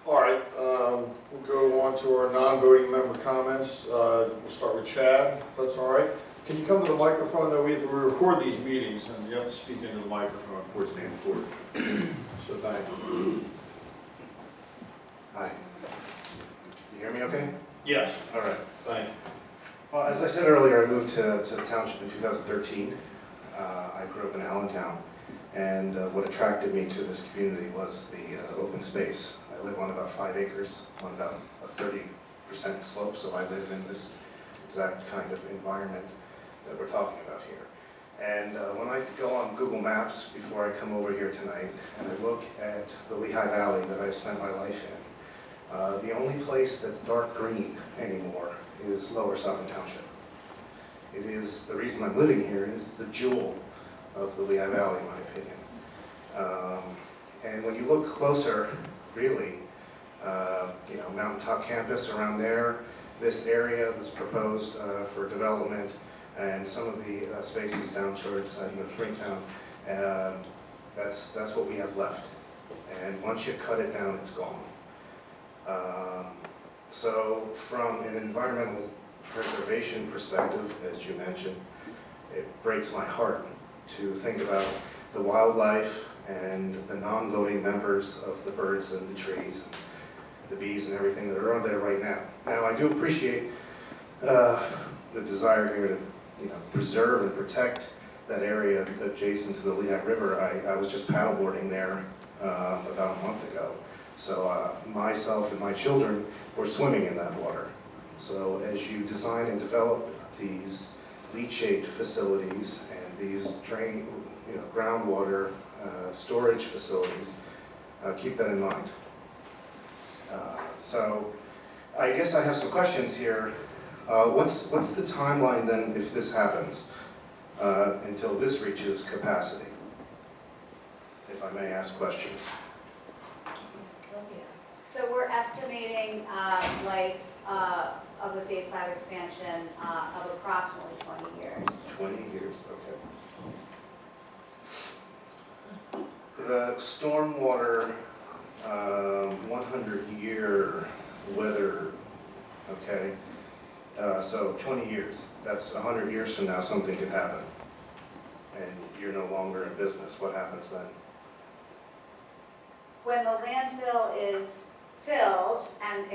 All right, we'll go on to our non-voting member comments. We'll start with Chad, if that's all right. Can you come to the microphone, though? We record these meetings, and you have to speak into the microphone for it to be recorded. So thank you. Hi. You hear me okay? Yes, All right. thank you. Well, as I said earlier, I moved to the township in 2013. I grew up in Allentown, and what attracted me to this community was the open space. I live on about 5 acres on about a 30% slope, so I live in this exact kind of environment that we're talking about here. And when I go on Google Maps before I come over here tonight, and I look at the Lehigh Valley that I've spent my life in, the only place that's dark green anymore is Lower Saucon Township. It is, the reason I'm living here is the jewel of the Lehigh Valley, in my opinion. And when you look closer, really, Mountaintop Campus around there, this area that's proposed for development, and some of the spaces down towards Springtown, that's what we have left. And once you cut it down, it's gone. So from an environmental preservation perspective, as you mentioned, it breaks my heart to think about the wildlife and the non-voting members of the birds and the trees, and the bees and everything that are on there right now. Now, I do appreciate the desire here to preserve and protect that area adjacent to the Lehigh River. I was just paddleboarding there about a month ago. So myself and my children were swimming in that water. So as you design and develop these leachate facilities and these groundwater storage facilities, keep that in mind. So I guess I have some questions here. What's the timeline then if this happens until this reaches capacity? If I may ask questions. So we're estimating life of the Phase 5 expansion of approximately 20 years. 20 years, okay. The stormwater 100-year weather, okay, so 20 years, that's 100 years from now something could happen, and you're no longer in business. What happens then? When the landfill is filled and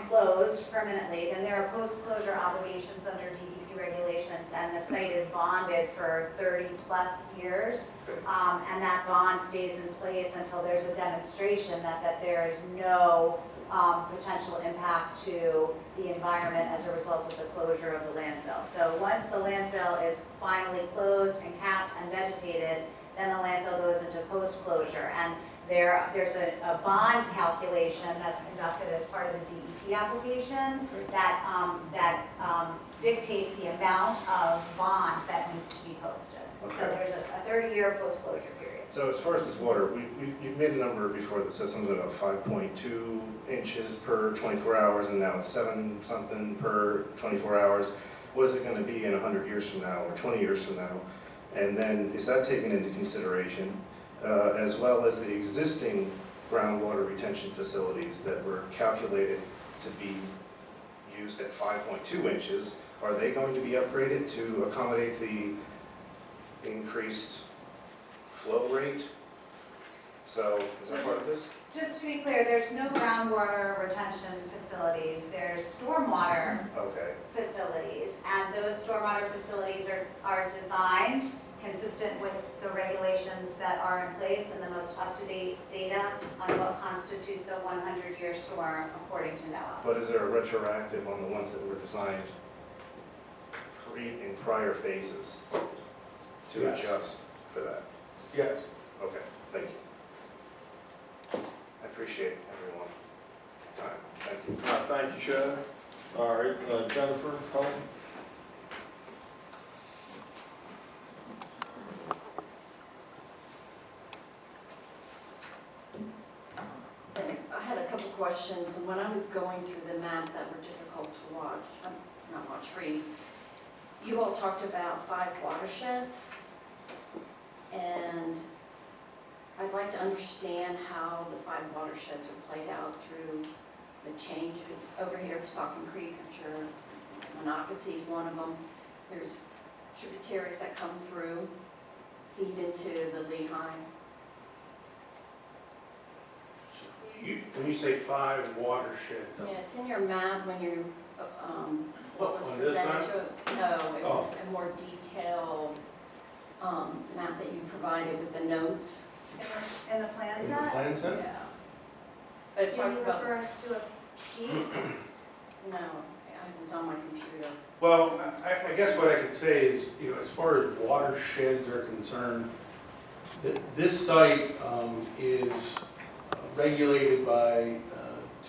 closed permanently, then there are post-closure obligations under DEP regulations, and the site is bonded for 30-plus years. And that bond stays in place until there's a demonstration that there is no potential impact to the environment as a result of the closure of the landfill. So once the landfill is finally closed and capped and vegetated, then the landfill goes into post-closure. And there's a bond calculation that's conducted as part of the DEP application that dictates the amount of bond that needs to be posted. Okay. So there's a 30-year post-closure period. So as far as this water, you've made a number before that says something about 5.2 inches per 24 hours, and now it's 7 something per 24 hours. What is it going to be in 100 years from now or 20 years from now? And then is that taken into consideration, as well as the existing groundwater retention facilities that were calculated to be used at 5.2 inches? Are they going to be upgraded to accommodate the increased flow rate? So is that part of this? Just to be clear, there's no groundwater retention facilities. There's stormwater facilities, and those stormwater facilities are designed consistent with the regulations that are in place and the most up-to-date data on what constitutes a 100-year storm according to NOAA. But is there a retroactive on the ones that were designed in prior phases to adjust for that? Yes. Okay, thank you. I appreciate everyone's time. Thank you. Thank you, Chad. All right, Jennifer, Helen? couple questions, and when I was going through the maps that were difficult to watch, not watch, read, you all talked about 5 watersheds, and I'd like to understand how the 5 watersheds are played out through the change. Over here, Saucon Creek, I'm sure Monocacy is one of them. There's tributaries that come through, feed into the Lehigh. When you say 5 watershed, Yeah, it's in your map when you, what was On this presented map? to it. No, it was a more detailed map that you provided with the notes. In the plan in the set? plan set? Yeah. But it Do you talks about, refer us to a sheet? no, it was on my computer. Well, I guess what I could say is, as far as watersheds are concerned, this site is regulated by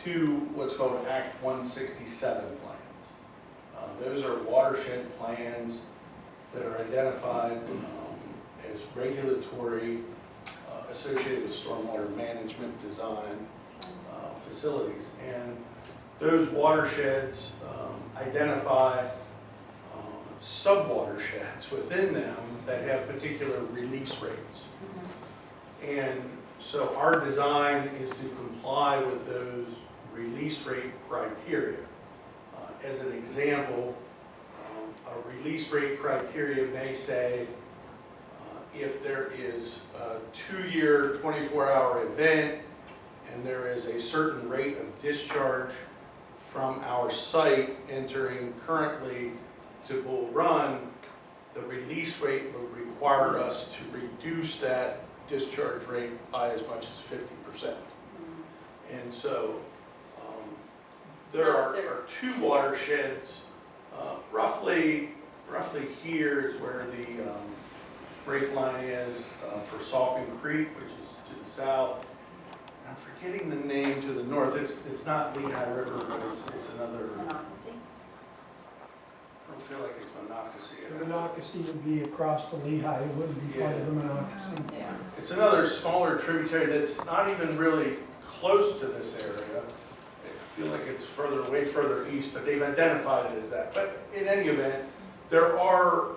2 what's called Act 167 plans. Those are watershed plans that are identified as regulatory associated with stormwater management design facilities. And those watersheds identify sub-watersheds within them that have particular release rates. And so our design is to comply with those release rate criteria. As an example, a release rate criteria may say if there is a 2-year, 24-hour event and there is a certain rate of discharge from our site entering currently to Bull Run, the release rate would require us to reduce that discharge rate by as much as 50%. And so there are 2 watersheds, roughly here is where the break line is for Saucon Creek, which is to the south. I'm forgetting the name to the north. It's not Lehigh River, but it's another. Monocacy? I don't feel like it's Monocacy. The Monocacy would be across the Lehigh, it wouldn't be part of the Monocacy. Yeah. It's another smaller tributary that's not even really close to this area. I feel like it's way further east, but they've identified it as that. But in any event, there are,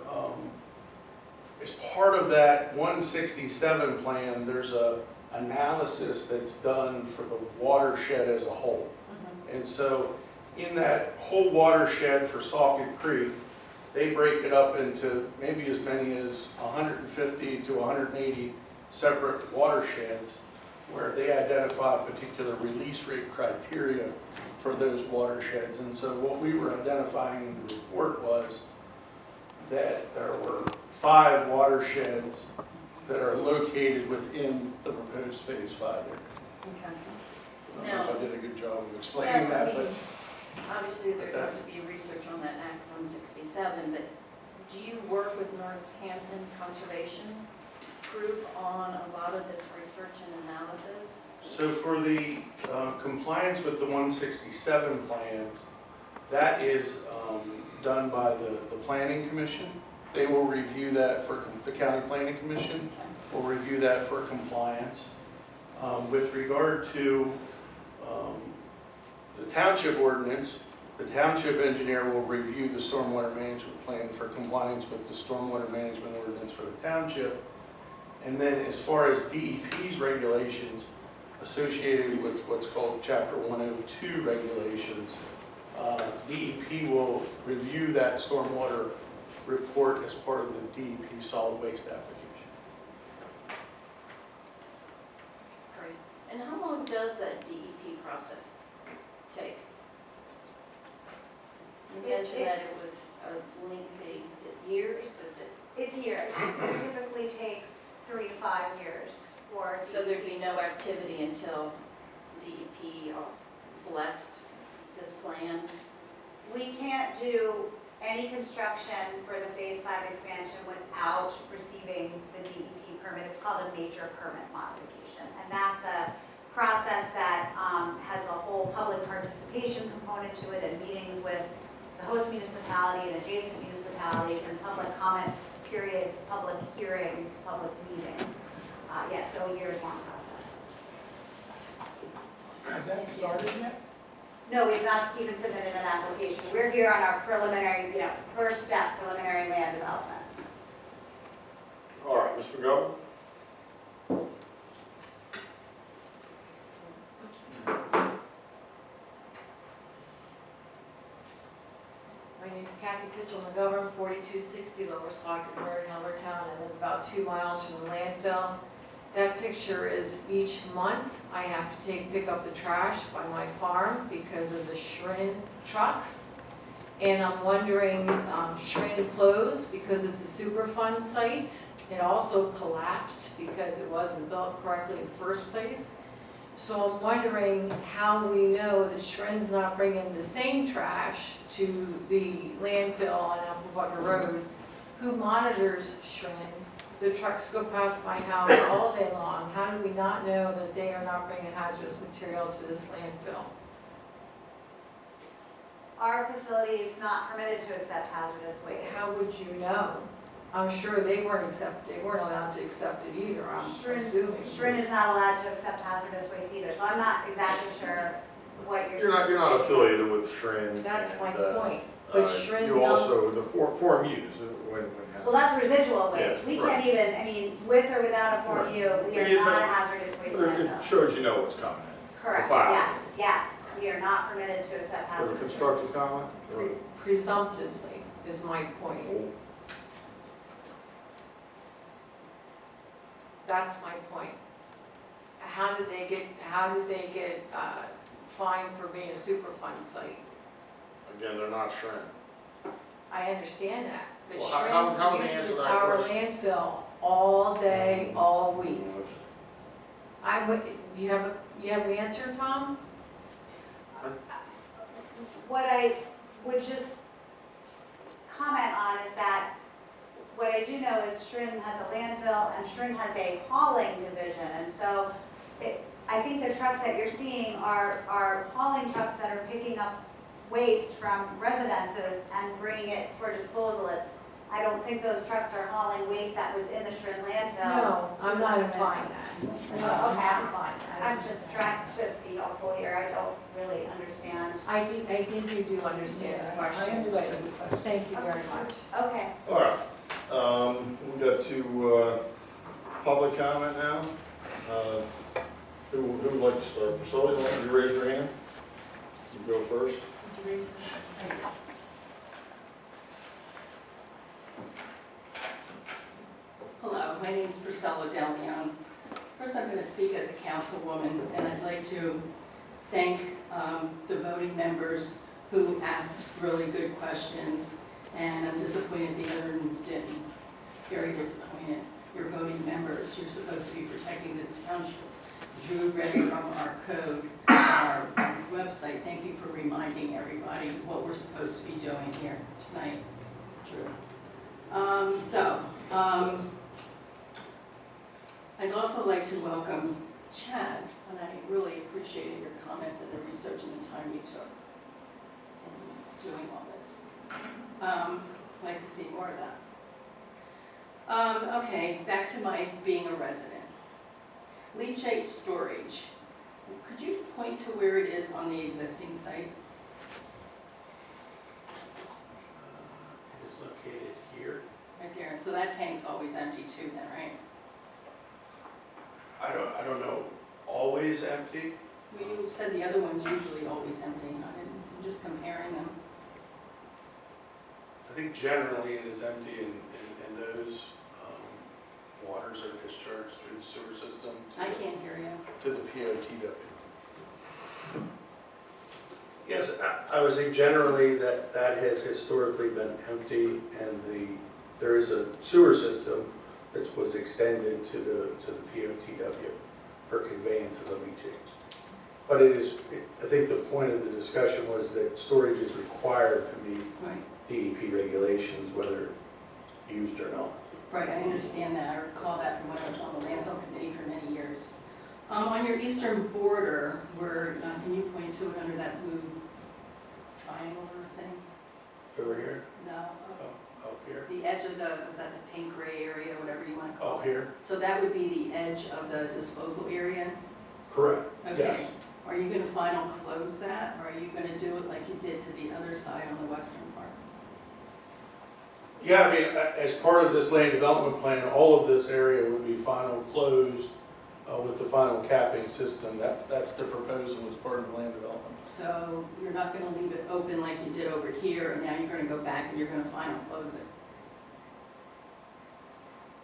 as part of that 167 plan, there's a analysis that's done for the watershed as a whole. And so in that whole watershed for Saucon Creek, they break it up into maybe as many as 150 to 180 separate watersheds where they identify particular release rate criteria for those watersheds. And so what we were identifying in the report was that there were 5 watersheds that are located within the proposed Phase 5 area. Okay. I don't know if I did a good job of explaining that, but Obviously, there's going to be research on that Act 167, but do you work with Northampton Conservation Group on a lot of this research and analysis? so for the compliance with the 167 plans, that is done by the Planning Commission. They will review that for the County Planning Commission, will review that for compliance. With regard to the township ordinance, the township engineer will review the stormwater management plan for compliance with the stormwater management ordinance for the township. And then as far as DEP's regulations associated with what's called Chapter 102 regulations, DEP will review that stormwater report as part of the DEP solid waste application. Great. And how long does that DEP process take? You mentioned that it was a lengthy, is it years? Is it? It's years. It typically takes 3 to 5 years for. So there'd be no activity until DEP blessed this plan? We can't do any construction for the Phase 5 expansion without receiving the DEP permit. It's called a major permit modification. And that's a process that has a whole public participation component to it and meetings with the host municipality and adjacent municipalities and public comment periods, public hearings, public meetings. Yes, so a years-long process. that started yet? No, we've not even submitted an application. We're here on our preliminary, first step, preliminary land development. All right, Ms. McGovern? My name's Kathy Pitchell-McGovern, 4260 Lower Saucon Road, Hellertown. I live about 2 miles from the landfill. That picture is each month I have to pick up the trash by my farm because of the Schrin trucks. And I'm wondering, Schrin closed because it's a Superfund site. It also collapsed because it wasn't built correctly in the first place. So I'm wondering how we know that Schrin's not bringing the same trash to the landfill on Apple Road. Who monitors Schrin? The trucks go past my house all day long. How do we not know that they are not bringing hazardous material to this landfill? Our facility is not permitted to accept hazardous waste. How would you know? I'm sure they weren't allowed to accept it either, I'm assuming. Schrin is not allowed to accept hazardous waste either, so I'm not exactly sure what you're saying. You're not affiliated with Schrin. That's my and, point. But Schrin You also, the Form U's, when Well, that's residual waste. Yeah, We right. can't even, with or without a Form Right. U, we are Yeah, not a but- hazardous waste It landfill. shows you know what's coming in. Correct, file. yes. We are not permitted to accept For the hazardous waste. constructive comment? Presumptively is my point. That's my point. How did they get fined for being a Superfund site? Again, they're not Schrin. I understand that, but Well, how would they Schrin answer uses that our question? landfill all day, all week. Do you have an answer, Tom? What I would just comment on is that what I do know is Schrin has a landfill and Schrin has a hauling division. And so I think the trucks that you're seeing are hauling trucks that are picking up waste from residences and bringing it for disposal. I don't think those trucks are hauling waste that was in the Schrin landfill. No, I'm not implying that. I'm not Okay. implying that. I'm just trying to be helpful here. I don't really understand. I think you do understand the question, but thank you very much. Okay. All right. We got to public comment now. Who would like to start? Priscilla, you raise your hand? You go first. Hello, my name is Priscilla DeLeon. First, I'm going to speak as a councilwoman, and I'd like to thank the voting members who asked really good questions, and I'm disappointed the other ones didn't. Very disappointed. You're voting members. You're supposed to be protecting this township. Drew read it from our code, our website. Thank you for reminding everybody what we're supposed to be doing here tonight, Drew. I'd also like to welcome Chad, and I really appreciated your comments and the research and the time you took in doing all this. I'd like to see more of that. Okay, back to my being a resident. Leachate storage. Could you point to where it is on the existing site? It is located here. Right there. So that tank's always empty too then, right? I don't know, always empty? Well, you said the other one's usually always empty. I'm just comparing them. I think generally it is empty and those waters are discharged through the sewer system I can't hear you. to the POTW. Yes, I would say generally that has historically been empty, and there is a sewer system that was extended to the POTW for conveyance of the leachate. But I think the point of the discussion was that storage is required to meet Right. DEP regulations, whether used or not. Right, I understand that. I recall that from when I was on the landfill committee for many years. On your eastern border, where, can you point to it under that blue triangle thing? Over here? No, Up here? the edge of was that the pink gray area, whatever you want to call Oh, it? here? So that would be the edge of the disposal area? Correct, Okay. yes. Are you gonna final close that, or are you gonna do it like you did to the other side on the western part? Yeah, I mean, as part of this land development plan, all of this area would be final closed with the final capping system. That's the proposal as part of the land development. So you're not gonna leave it open like you did over here, and now you're gonna go back and you're gonna final close it?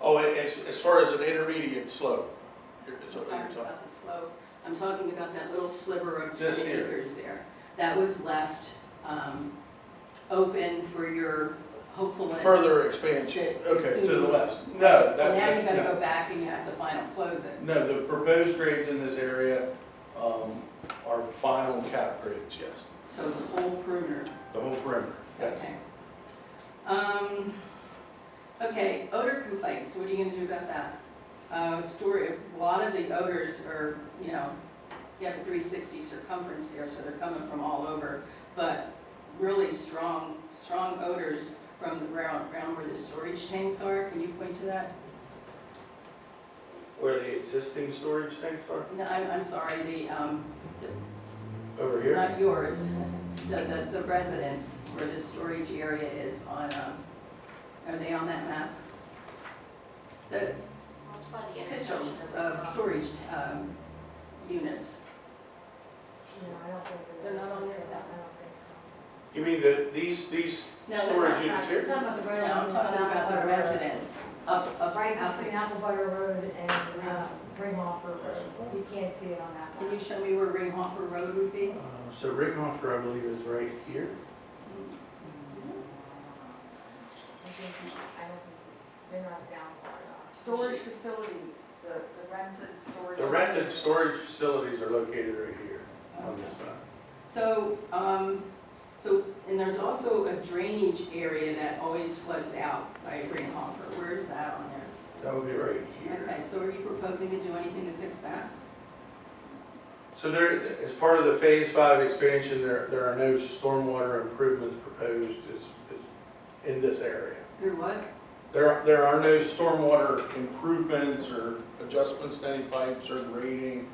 Oh, as far as an intermediate slope, is I'm what you're talking talking. about the slope. I'm talking about that little sliver of This 10 here. acres there. That was left open for your hopeful. Further expansion, okay, to the west. No, So now you gotta no. go back and you have to final close it. No, the proposed grades in this area are final cap grades, yes. So the whole perimeter. The whole perimeter, yes. Okay. Okay, odor complaints, what are you gonna do about that? A lot of the odors are, you know, you have a 360 circumference there, so they're coming from all over, but really strong odors from the ground where the storage tanks are. Can you point to that? Where the existing storage tanks are? No, I'm sorry, Over here? not yours, the residence where the storage area is on, are they on that map? The Well, it's by the intersection pictures of. of storage units. They're not on there, You mean these No, that's storage not units correct. here? No, I'm talking about the residence up Right out between there. Apple Butter Road and Ringhofer Road. You can't see it on that Can map. you show me where Ringhofer Road would be? So Ringhofer, I believe, is right here. I don't think they're not down far enough. Storage facilities, the rented storage. The rented storage facilities are located right here on this map. So, and there's also a drainage area that always floods out by Ringhofer. Where is that on there? That would be right here. Okay, so are you proposing to do anything to fix that? So there, as part of the Phase 5 expansion, there are no stormwater improvements proposed in this area. There what? There are no stormwater improvements or adjustments to any pipes or grading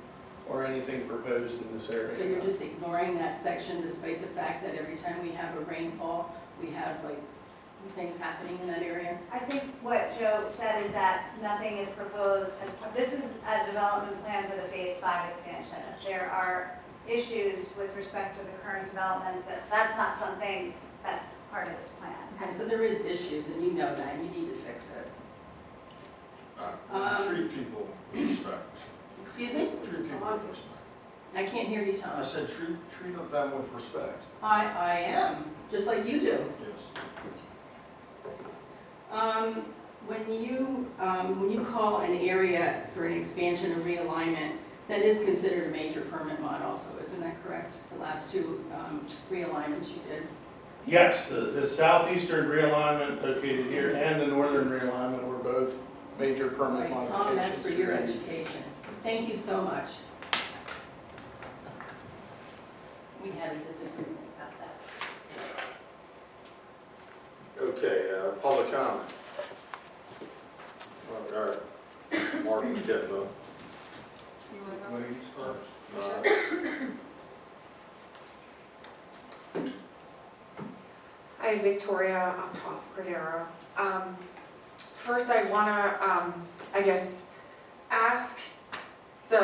or anything proposed in this area. So you're just ignoring that section despite the fact that every time we have a rainfall, we have like things happening in that area? I think what Joe said is that nothing is proposed as, this is a development plan for the Phase 5 expansion. If there are issues with respect to the current development, that's not something that's part of this plan. Okay, so there is issues and you know that, and you need to fix it. Treat people with respect. Excuse me? Treat people with respect. I can't hear you, I Tom. said treat them with respect, I am, just like you do. yes. When you call an area for an expansion or realignment, that is considered a major permit mod also, isn't that correct? The last two realignments you did? Yes, the southeastern realignment located here and the northern realignment were both major permit Right, modifications. Tom, that's for your education. Thank you so much. We had a disagreement about that. Okay, public comment. All right, Mark is getting up. Ladies first. Hi, Victoria, I'm Tom Cordero. First, I want to, I guess, ask the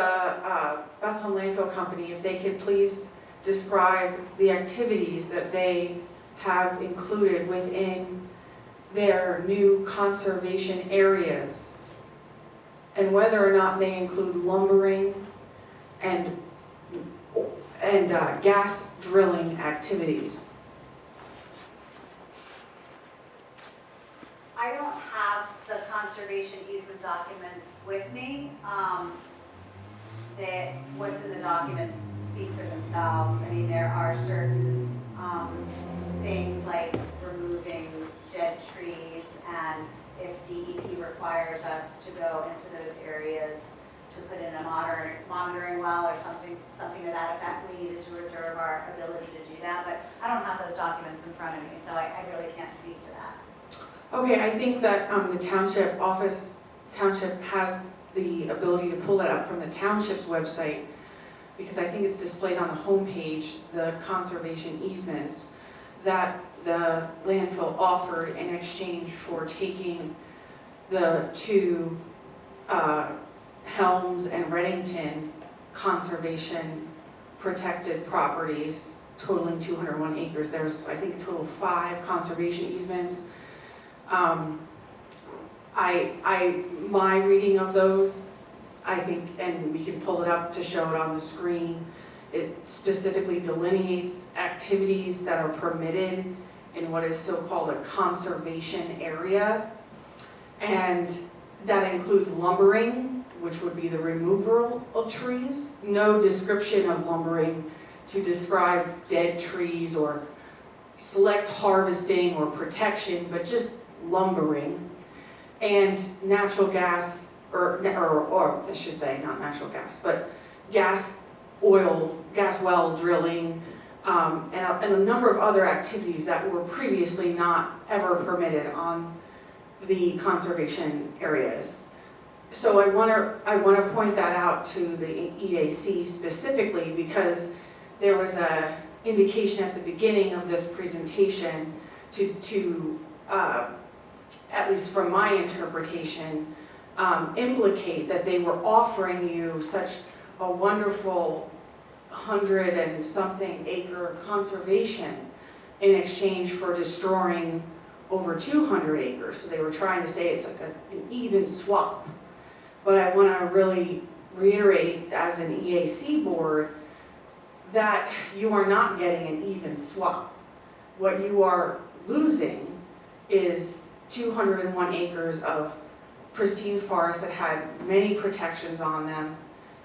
Bethlehem Landfill Company if they could please describe the activities that they have included within their new conservation areas, and whether or not they include lumbering and gas drilling activities. I don't have the conservation easement documents with me. What's in the documents speak for themselves. I mean, there are certain things like removing dead trees, and if DEP requires us to go into those areas to put in a monitoring well or something to that effect, we needed to reserve our ability to do that. But I don't have those documents in front of me, so I really can't speak to that. Okay, I think that the township has the ability to pull that up from the township's website. because I think it's displayed on the homepage, the conservation easements that the landfill offered in exchange for taking the two Helms and Reddington conservation protected properties totaling 201 acres. There's, I think, a total of 5 conservation easements. My reading of those, I think, and we can pull it up to show it on the screen, it specifically delineates activities that are permitted in what is so-called a conservation area. And that includes lumbering, which would be the removal of trees. No description of lumbering to describe dead trees or select harvesting or protection, but just lumbering. And natural gas, or I should say not natural gas, but gas well drilling, and a number of other activities that were previously not ever permitted on the conservation areas. So I want to point that out to the E.A.C. specifically, because there was a indication at the beginning of this presentation to at least from my interpretation, implicate that they were offering you such a wonderful 100 and something acre conservation in exchange for destroying over 200 acres. So they were trying to say it's like an even swap. But I want to really reiterate as an E.A.C. board that you are not getting an even swap. What you are losing is 201 acres of pristine forest that had many protections on them,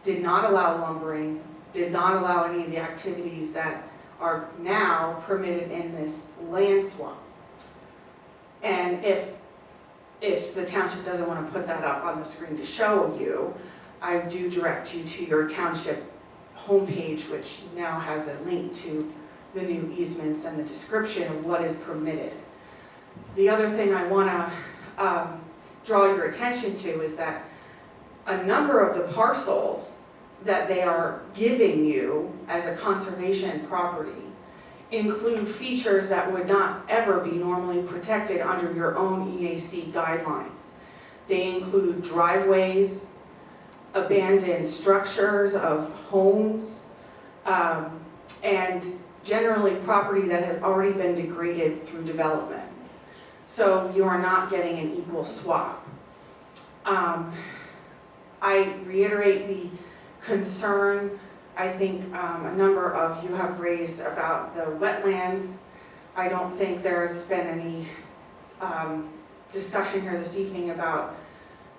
did not allow lumbering, did not allow any of the activities that are now permitted in this land swap. And if the township doesn't want to put that up on the screen to show you, I do direct you to your township homepage, which now has a link to the new easements and the description of what is permitted. The other thing I want to draw your attention to is that a number of the parcels that they are giving you as a conservation property include features that would not ever be normally protected under your own E.A.C. guidelines. They include driveways, abandoned structures of homes, and generally property that has already been degraded through development. So you are not getting an equal swap. I reiterate the concern I think a number of you have raised about the wetlands. I don't think there's been any discussion here this evening about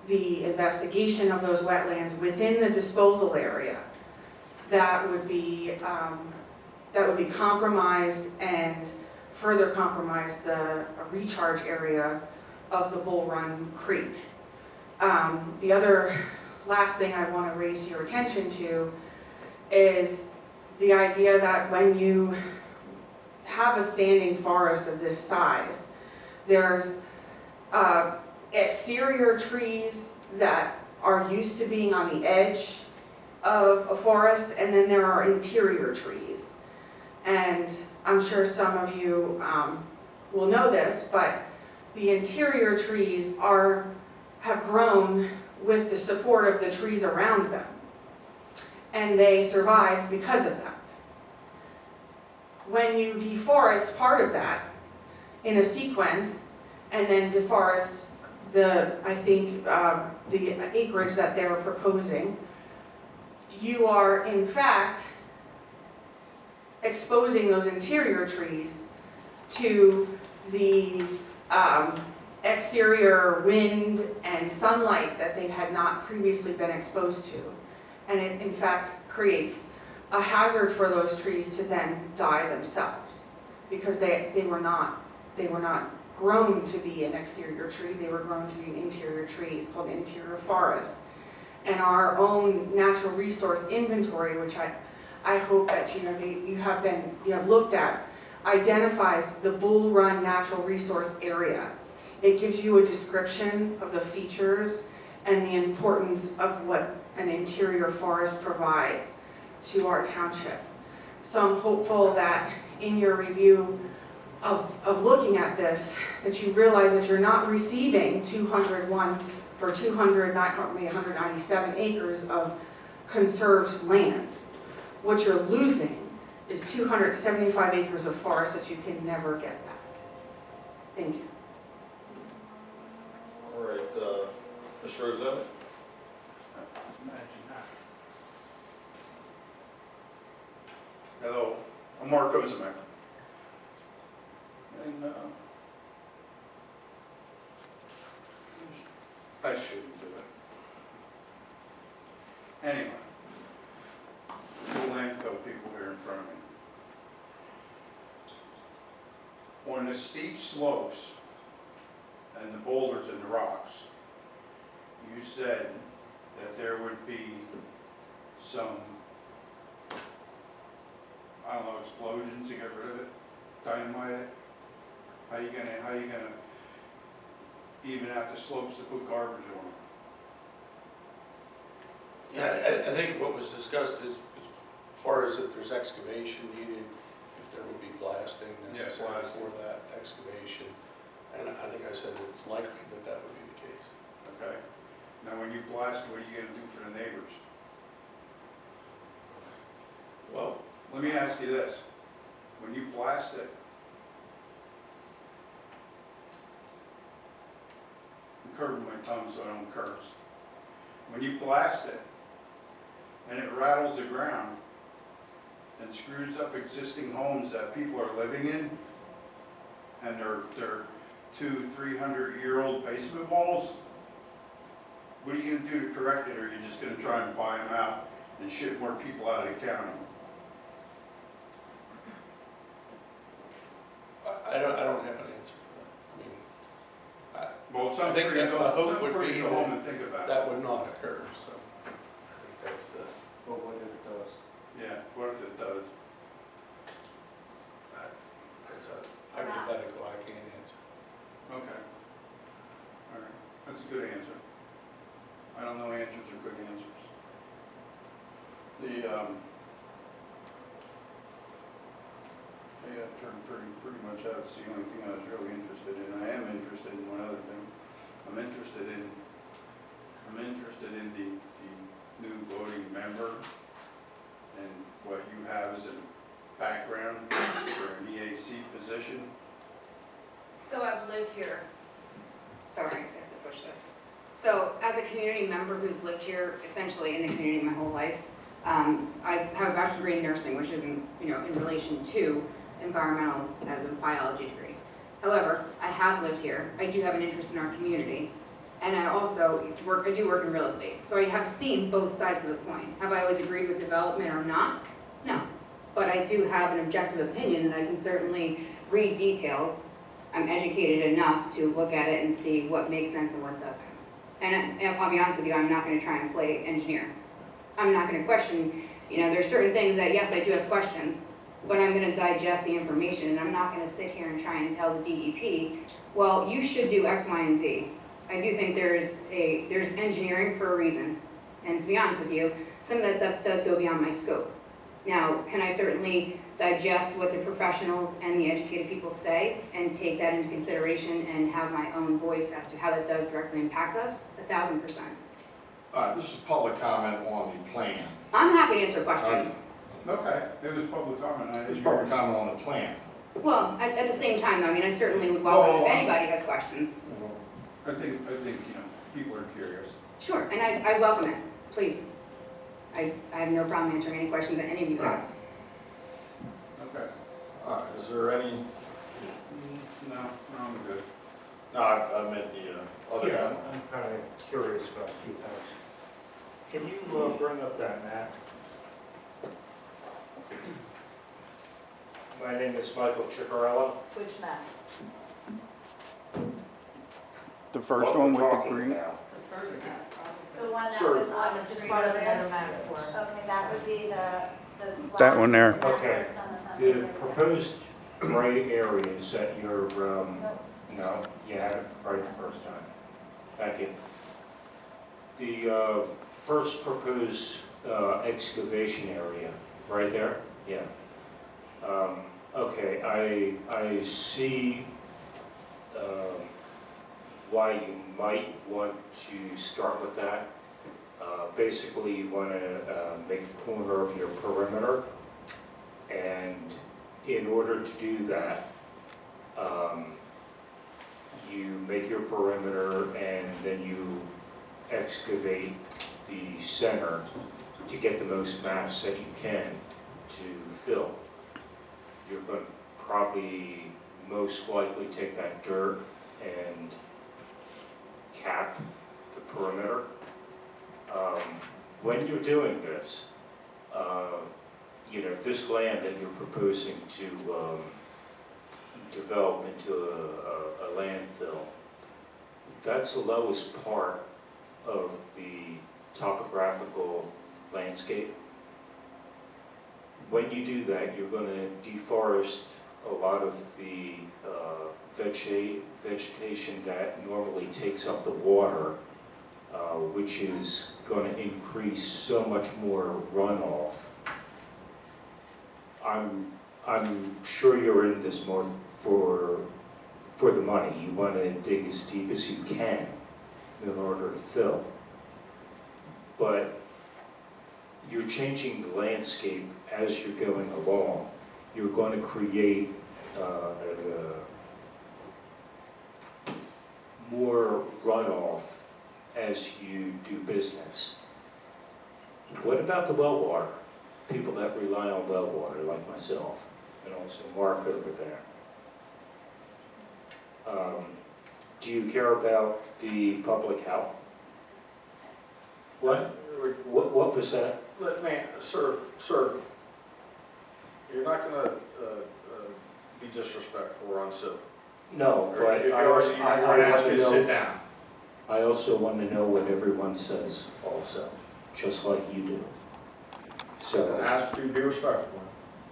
the investigation of those wetlands within the disposal area. That would be compromised and further compromise the recharge area of the Bull Run Creek. The other last thing I want to raise your attention to is the idea that when you have a standing forest of this size, there's exterior trees that are used to being on the edge of a forest, and then there are interior trees. And I'm sure some of you will know this, but the interior trees have grown with the support of the trees around them. And they survive because of that. When you deforest part of that in a sequence, and then deforest the acreage that they're proposing, you are in fact exposing those interior trees to the exterior wind and sunlight that they had not previously been exposed to. And it in fact creates a hazard for those trees to then die themselves, because they were not grown to be an exterior tree, they were grown to be an interior tree. It's called interior forest. And our own natural resource inventory, which I hope that you have looked at, identifies the Bull Run Natural Resource Area. It gives you a description of the features and the importance of what an interior forest provides. to our township. So I'm hopeful that in your review of looking at this, that you realize that you're not receiving 197 acres of conserved land. What you're losing is 275 acres of forest that you can never get back. Thank you. All right, Mr. Rosetta? Hello, I'm Mark Ozemek. And I shouldn't do it. Anyway, the landfill people here in front of me. On the steep slopes and the boulders and the rocks, you said that there would be some, I don't know, explosions to get rid of it, dynamite it? How you gonna even out the slopes to put garbage on them? Yeah, I think what was discussed is, as far as if there's excavation needed, if there would be blasting necessary blasting. for that excavation. And I think I said it's likely that that would be the case. Okay. Now, when you blast, what are you gonna do for the neighbors? Well, Let me ask you this. When you blast it, I'm curving my tongue so I don't curse. When you blast it and it rattles the ground and screws up existing homes that people are living in, and they're 200-300-year-old basement walls, what are you gonna do to correct it, or are you just gonna try and buy them out and ship more people out of the county? I don't have an answer for that. I mean, Well, it's I think something that the hope would be go home and think about. that would not occur, so I think that's the. But what if it does? Yeah, what if it does? It's a hypothetical I can't answer. Okay. All right, that's a good answer. I don't know answers are good answers. Yeah, turned pretty much out. It's the only thing I was really interested in. I am interested in one other thing. I'm interested in the new voting member and what you have as a background for an E.A.C position. So I've lived here, sorry, I have to push this. So as a community member who's lived here essentially in the community my whole life, I have a bachelor's degree in nursing, which isn't, in relation to environmental as a biology degree. However, I have lived here, I do have an interest in our community, and I also I do work in real estate. So I have seen both sides of the coin. Have I always agreed with development or not? No. But I do have an objective opinion that I can certainly read details. I'm educated enough to look at it and see what makes sense and what doesn't. And I'll be honest with you, I'm not going to try and play engineer. I'm not going to question, there's certain things that, yes, I do have questions, but I'm going to digest the information, and I'm not going to sit here and try and tell the DEP, well, you should do X, Y, and Z. I do think there's engineering for a reason. And to be honest with you, some of that stuff does go beyond my scope. Now, can I certainly digest what the professionals and the educated people say and take that into consideration and have my own voice as to how that does directly impact us? 1,000%. This is public comment on the plan. I'm happy to answer questions. Okay, it was public comment. It's public comment on the plan. Well, at the same time, I certainly would welcome if anybody has questions. I think, people are curious. Sure, and I welcome it, please. I have no problem answering any questions that any of you have. Okay. Is there any? No, I'm good. No, I meant the other gentleman. I'm kind of curious about a few things. Can you bring up that map? My name is Michael Ciccarello. Which map? The first What one we're with the talking green? about. The first map, probably. The one that Sure. was on the It's screen part of the earlier? better map for. Okay, that would be the That one there. last Okay. list on The the proposed gray areas that you're, no, you haven't right the first time. Thank you. The first proposed excavation area, right there? Yeah. Okay, I see why you might want to start with that. Basically, you want to make a corner of your perimeter, and in order to do that, you make your perimeter and then you excavate the center to get the most mass that you can to fill. You're going to probably most likely take that dirt and cap the perimeter. When you're doing this, this land that you're proposing to develop into a landfill, that's the lowest part of the topographical landscape. When you do that, you're going to deforest a lot of the vegetation that normally takes up the water, which is going to increase so much more runoff. I'm sure you're in this more for the money. You want to dig as deep as you can in order to fill. But you're changing the landscape as you're going along. You're going to create more runoff as you do business. What about the well water? People that rely on well water, like myself, and also Mark over there. Do you care about the public health? What was that? Man, sir, you're not gonna be disrespectful or uncivil. No, but If you're already, I'm gonna ask you to sit down. I also want to know what everyone says also, just like you do. So, Ask you to be respectful.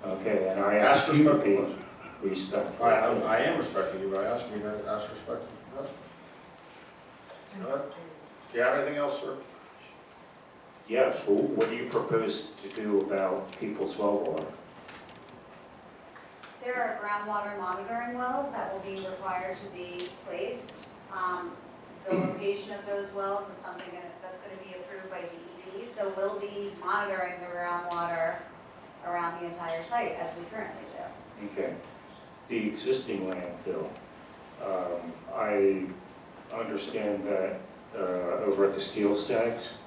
okay, and I Ask ask you to be respectful questions. respectful. I am respecting you, but I ask you to ask respectful questions. All right. Do you have anything else, sir? Yes, well, what do you propose to do about people's well water? There are groundwater monitoring wells that will be required to be placed. The location of those wells is something that's going to be approved by DEP, so we'll be monitoring the groundwater around the entire site as we currently do. Okay. The existing landfill, I understand that over at the steel stacks,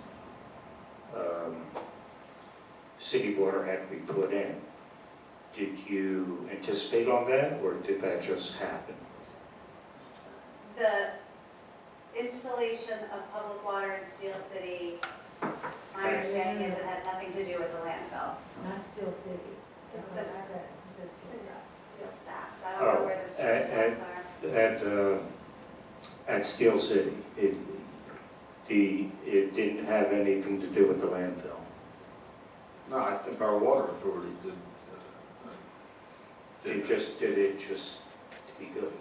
city water had to be put in. Did you anticipate on that, or did that just happen? The installation of public water in Steel City, my understanding is it had nothing to do with the landfill. Not Steel City. It's That's the what I said. It says Steel Stacks. steel stacks. I don't know where the steel stacks are. At Steel City, it didn't have anything to do with the landfill. No, I think our water authority did. They just did it just to be good.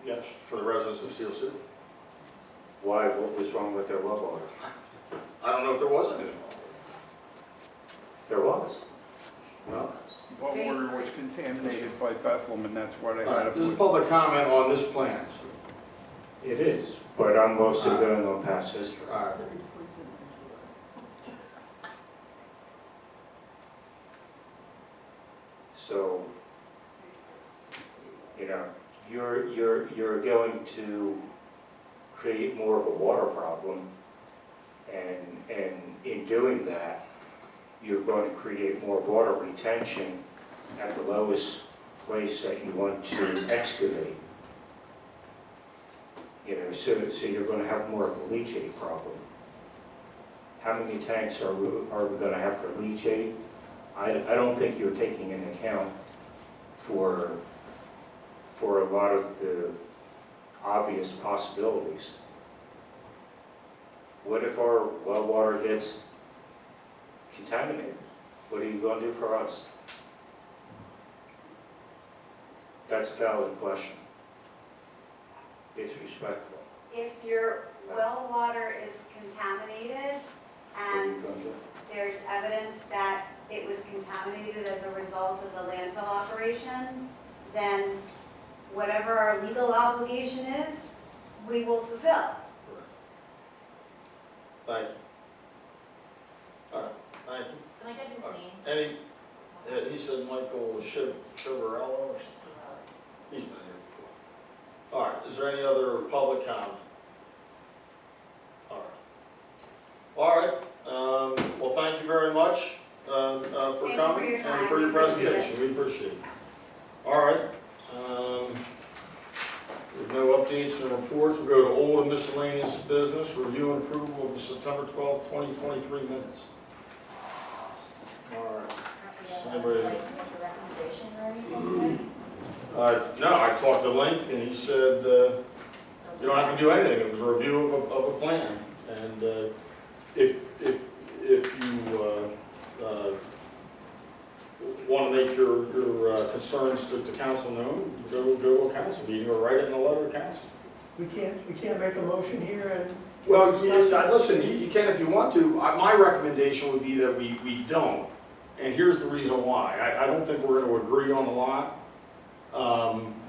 Yes, for the residents of Steel City. Why? What was wrong with their well water? I don't know if there was anything wrong There was. with it. No. What water was contaminated by Bethlehem, and that's why they All had right, to this is put. public comment on this plan. It is, but I'm mostly going on past history. All right. So, you're going to create more of a water problem, and in doing that, you're going to create more water retention at the lowest place that you want to excavate. So you're going to have more of a leachate problem. How many tanks are we going to have for leachate? I don't think you're taking into account for a lot of the obvious possibilities. What if our well water gets contaminated? What are you going to do for us? That's a valid question. It's respectful. If your well water is contaminated, and there's evidence that it was contaminated as a result of the landfill operation, then whatever our legal obligation is, we will fulfill. Thank you. All right, thank you. Can I get his name? Any, he said Michael Chivarello or something. He's been here before. All right, is there any other public comment? All right, well, thank you very much for Thank you coming for your and time. for your We appreciate presentation. We appreciate it. All right. With no updates and reports, we'll go to old and miscellaneous business, review and approval of the September 12th, 2023 minutes. All right. Anybody? Like, make a recommendation or anything? No, I talked to Link and he said, you don't have to do anything. It was a review of a plan. And if you want to make your concerns to council known, go to a council meeting or write it in a letter to council. We can't make a motion here and. Well, listen, you can if you want to. My recommendation would be that we don't. And here's the reason why. I don't think we're going to agree on a lot.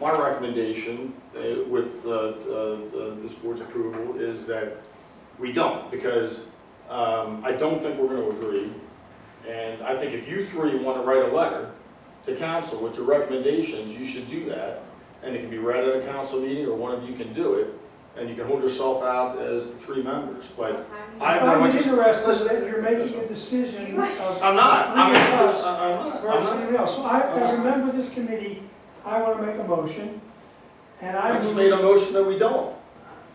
My recommendation with this board's approval is that we don't, because I don't think we're going to agree. And I think if you three want to write a letter to council with your recommendations, you should do that. And it can be read at a council meeting, or one of you can do it. And you can hold yourself out as the three members. But I'm interested that you're making a decision of. I'm not. I'm not. Versus not. anyone else. So as a member of this committee, I want to make a motion, and I just made a motion that we don't.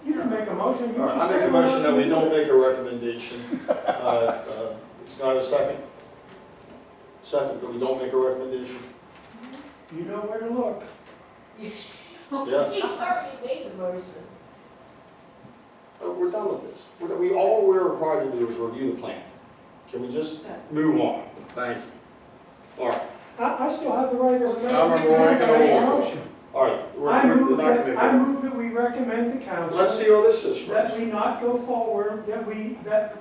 You can make a motion. All right, I make a motion that we don't make a recommendation. Can I have a second? Second, that we don't make a recommendation? You know where to look. Yeah. He already made the motion. We're done with this. All we're required to do is review the plan. Can we just move on? Thank you. All right. I still have the right as a member I'm of this committee to make a motion. All right. I move not gonna make that, I move that we recommend to council. Let's see how this is That first. we not go forward, that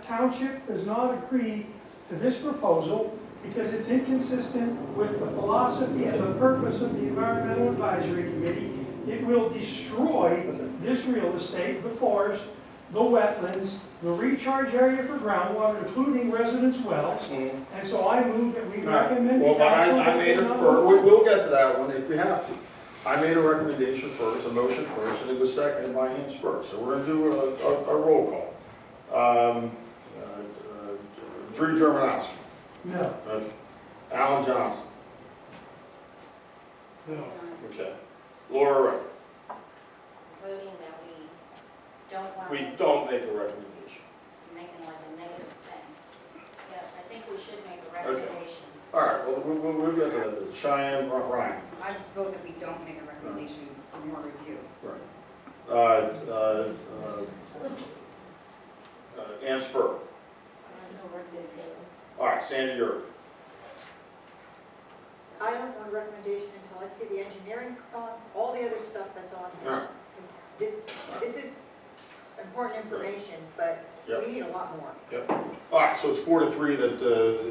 the township does not agree to this proposal because it's inconsistent with the philosophy and the purpose of the Environmental Advisory Committee. It will destroy this real estate, the forest, the wetlands, the recharge area for groundwater, including residents' wells. And so I move that we recommend to Well, council. I made it first. We'll get to that one if we have to. I made a recommendation first, a motion first, and it was seconded by Hans Burke. So we're going to do a roll call. Drew Germanowski. No. Okay. Alan Johnson. No. Okay. Laura Ray. Voting that we don't want to We make, don't make a recommendation. making like a negative thing. Yes, I think we should make a recommendation. All right, well, we'll get to that. Cheyenne, Ryan. I vote that we don't make a recommendation for more review. Right. Ann Spur. All right, Sandy Yurk. I don't want a recommendation until I see the engineering, all the other stuff that's on All here. right. 'Cause this is important information, but Yep. we need a lot more. All right, so it's 4-3 that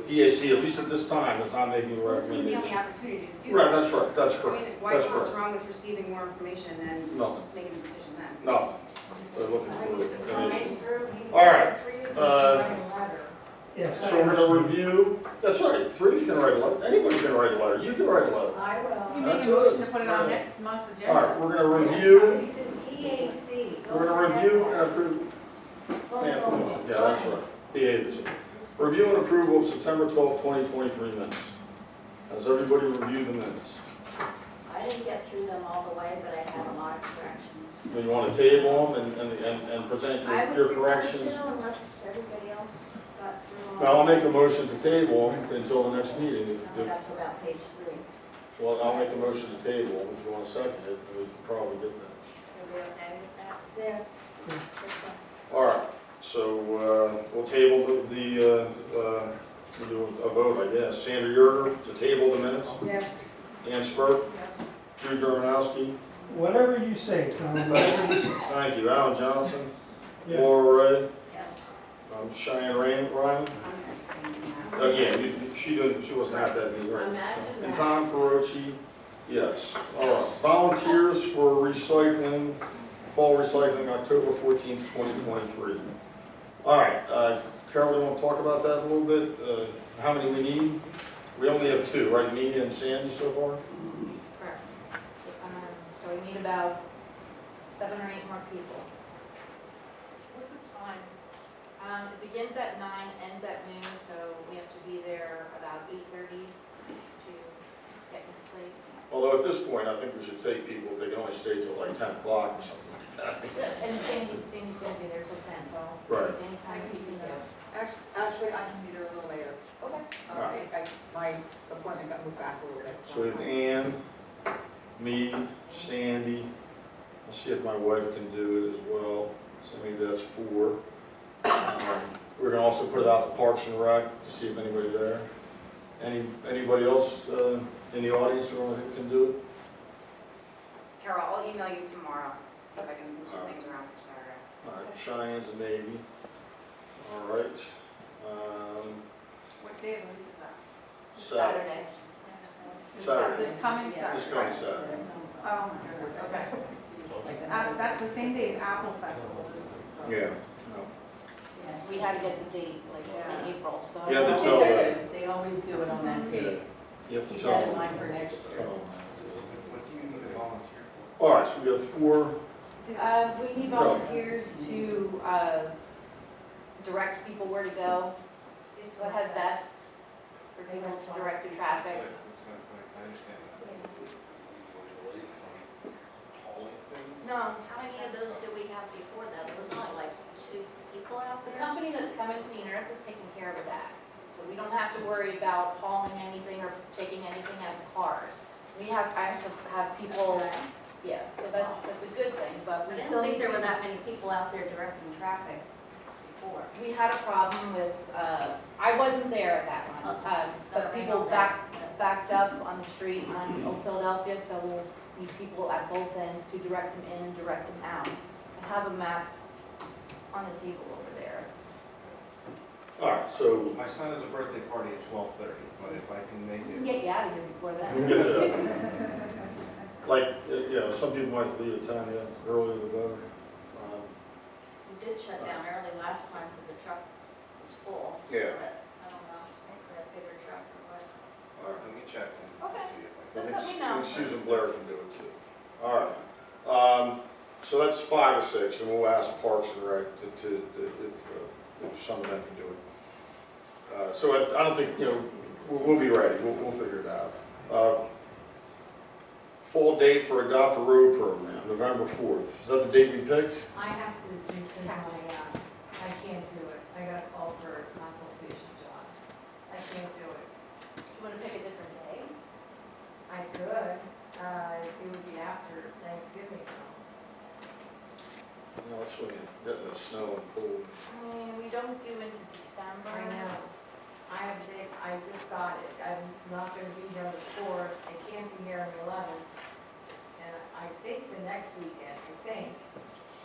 E.A.C., at least at this time, is not making a Well, this isn't the only recommendation. opportunity to do Right, that. that's right, that's I correct. mean, That's what's correct. wrong with receiving more information and then Nothing, making a decision then? nothing. They're looking for an issue. All All right, Yes. so we're gonna review, that's right, 3 can write a letter, anybody can write a letter, you can write a letter. I will. You make a motion to put it on next month's All right, we're gonna review, It's an E.A.C. we're gonna review and approve. Yeah, that's right, E.A.C. Review and approval of September 12th, 2023 minutes. Has everybody reviewed the minutes? I didn't get through them all the way, but I had a lot of corrections. Do you want to table them and present I your would corrections? prefer to, unless everybody else got through all. Now, I'll make a motion to table them until the next meeting. I got to about page 3. Well, I'll make a motion to table, if you want to second it, we can probably get that. Are we okay with that? Yeah. All right, so we'll table we'll do a vote, I guess. Sandra Yerger, to table the minutes. Yeah. Ann Spurk, Drew Germanowski. Whatever you say, Tom, whatever you say. Thank you. Alan Johnson, Yes. Laura Ray. Yes. Cheyenne Ryan? Oh, yeah, she wasn't at that meeting, right? Imagine And that. Tom Perochi, yes. All right, volunteers for recycling, fall recycling, October 14th, 2023. All right, Carol, you want to talk about that a little bit? How many we need? We only have two, right, me and Sandy so far? Correct. So we need about 7 or 8 more people. What's the time? It begins at 9, ends at noon, so we have to be there about 8:30 to get this place. Although at this point, I think we should take people, if they can only stay till like 10 o'clock or something like that. And Sandy's gonna be there till 10, so Right. anytime you can go. Actually, I can be there a little later. Okay. My appointment got moved back a little bit. So we have Ann, me, Sandy, I'll see if my wife can do it as well, so maybe that's 4. We're gonna also put it out to Parks and Rec to see if anybody's there. Anybody else in the audience who can do it? Carol, I'll email you tomorrow, see if I can move some things around for Saturday. All right, Cheyenne's a maybe. All right. What day of the week is that? Saturday. Saturday. This coming Saturday? This coming Saturday. Oh, my goodness, okay. That's the same day as Apple Festival. Yeah. We had to get the date, like, in April, so. You have to tell them. They always do it on that date. You have to Keep tell that in them. mind for next year. What do you need a volunteer for? All right, so we have 4. We need volunteers to direct people where to go. So have vests for people to direct the traffic. I understand that. No, How many of those do we have before that? There was only like 2 people out the there? company that's coming Clean Earth is taking care of that. So we don't have to worry about hauling anything or taking anything out of the cars. I have to have people, yeah, so that's a good thing, but I we didn't still. think there were that many people out there directing traffic before. We had a problem with, I wasn't there at that one, but people backed up on the street on Old Philadelphia, so we'll need people at both ends to direct them in and direct them out. I have a map on the table over there. All right, so My son has a birthday party at 12:30, but if I can make We can it. get you out of here before then. Yes, like, some people might leave at 10, yeah, earlier the better. We did shut down early last time because the truck was full. Yeah. But I don't know, maybe a bigger truck or what. All right. Let me check and Okay. see if I I can. Just think let me know. Susan Blair can do it too. All right. So that's 5 or 6, and we'll ask Parks and Rec if some of them can do it. So I don't think, we'll be ready. We'll figure it out. Fall date for Adopt a Road program, November 4th. Is that the date we picked? I have to rescind I can't do it. I got a call for a consultation, John. I can't do it. You want to pick a different day? I could, it would be after Thanksgiving though. No, it's when you get in the snow and cold. We don't do into December. I know. I just got it. I'm not gonna be here on the 4th. I can't be here on the 11th. And I think the next weekend,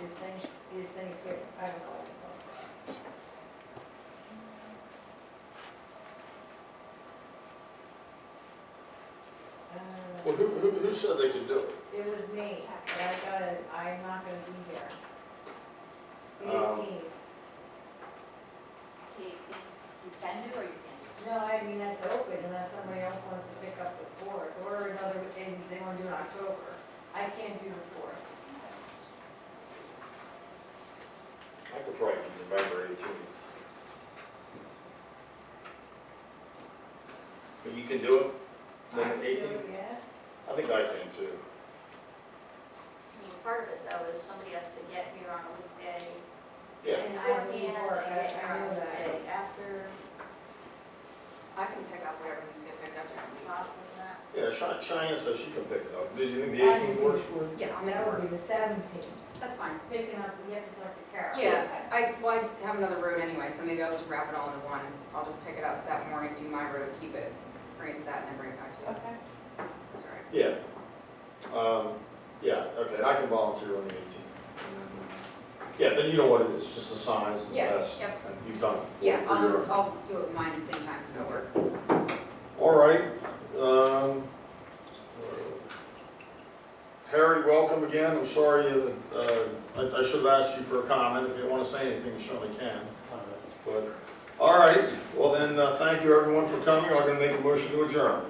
is Thanksgiving. I don't know. Well, who said they could do it? It was me, but I'm not gonna be here. The 18th. The 18th, you can do or you can't? No, I mean, that's open unless somebody else wants to pick up the 4th, or another, and they want to do it in October. I can't do the 4th. I could probably do November 18th. But you can do it? I can November do it, 18th? Yeah. I think I can too. Part of it though is somebody has to get here on a weekday. Yeah. And I need beforehand, work, and get here I on know a that. weekday after, I can pick up whatever needs to get picked up during the week. not with that. Yeah, Cheyenne says she can pick it up. Do you think the 18th works for you? Yeah, I'll make it That work. would be the 17th. That's fine. Picking up, you have to talk to Carol. Yeah, I have another road anyway, so maybe I'll just wrap it all into one. I'll just pick it up that morning, do my road, keep it, bring it to that, and then bring it back to you. Okay. That's all right. Yeah. Yeah, okay, I can volunteer on the 18th. Yeah, then you know what it is, just the signs and the Yeah, best. yep. And you've done it. Yeah, for I'll your- just, I'll do it mine at the same time, no work. All right. Harry, welcome again. I'm sorry, I should have asked you for a comment. If you want to say anything, you certainly can. But, all right, well then, thank you everyone for coming. I'm going to make a motion to adjourn.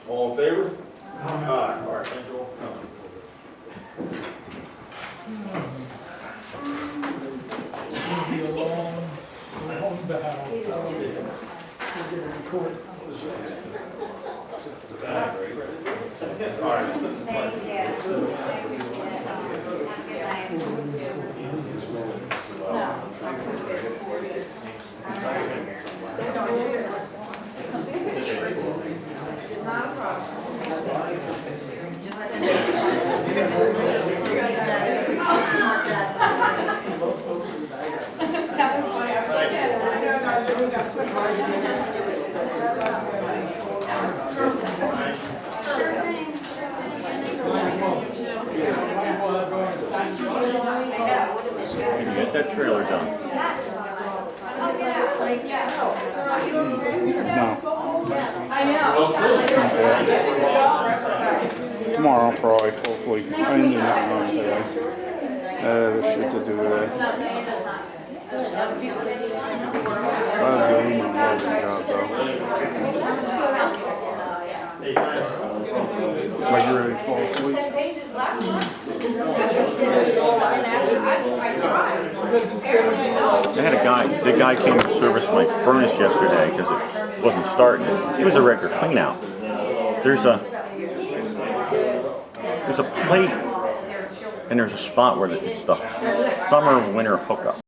All in favor? Aye. All right, thank you all for coming. It'll be a long battle. All right. Thank you. Have a good night. Not a problem. That was funny, I forget. Sure thing. Did you get that trailer done? Oh, yeah. I know. Tomorrow, probably, hopefully. I didn't do nothing wrong today. There's shit to do today. I'll do my welding job, though. Like, you ready to fall asleep? 10 pages last month. I had a guy, the guy came to service my furnace yesterday because it wasn't starting. It was a regular clean out. There's a plate and there's a spot where it's the summer winter hookup.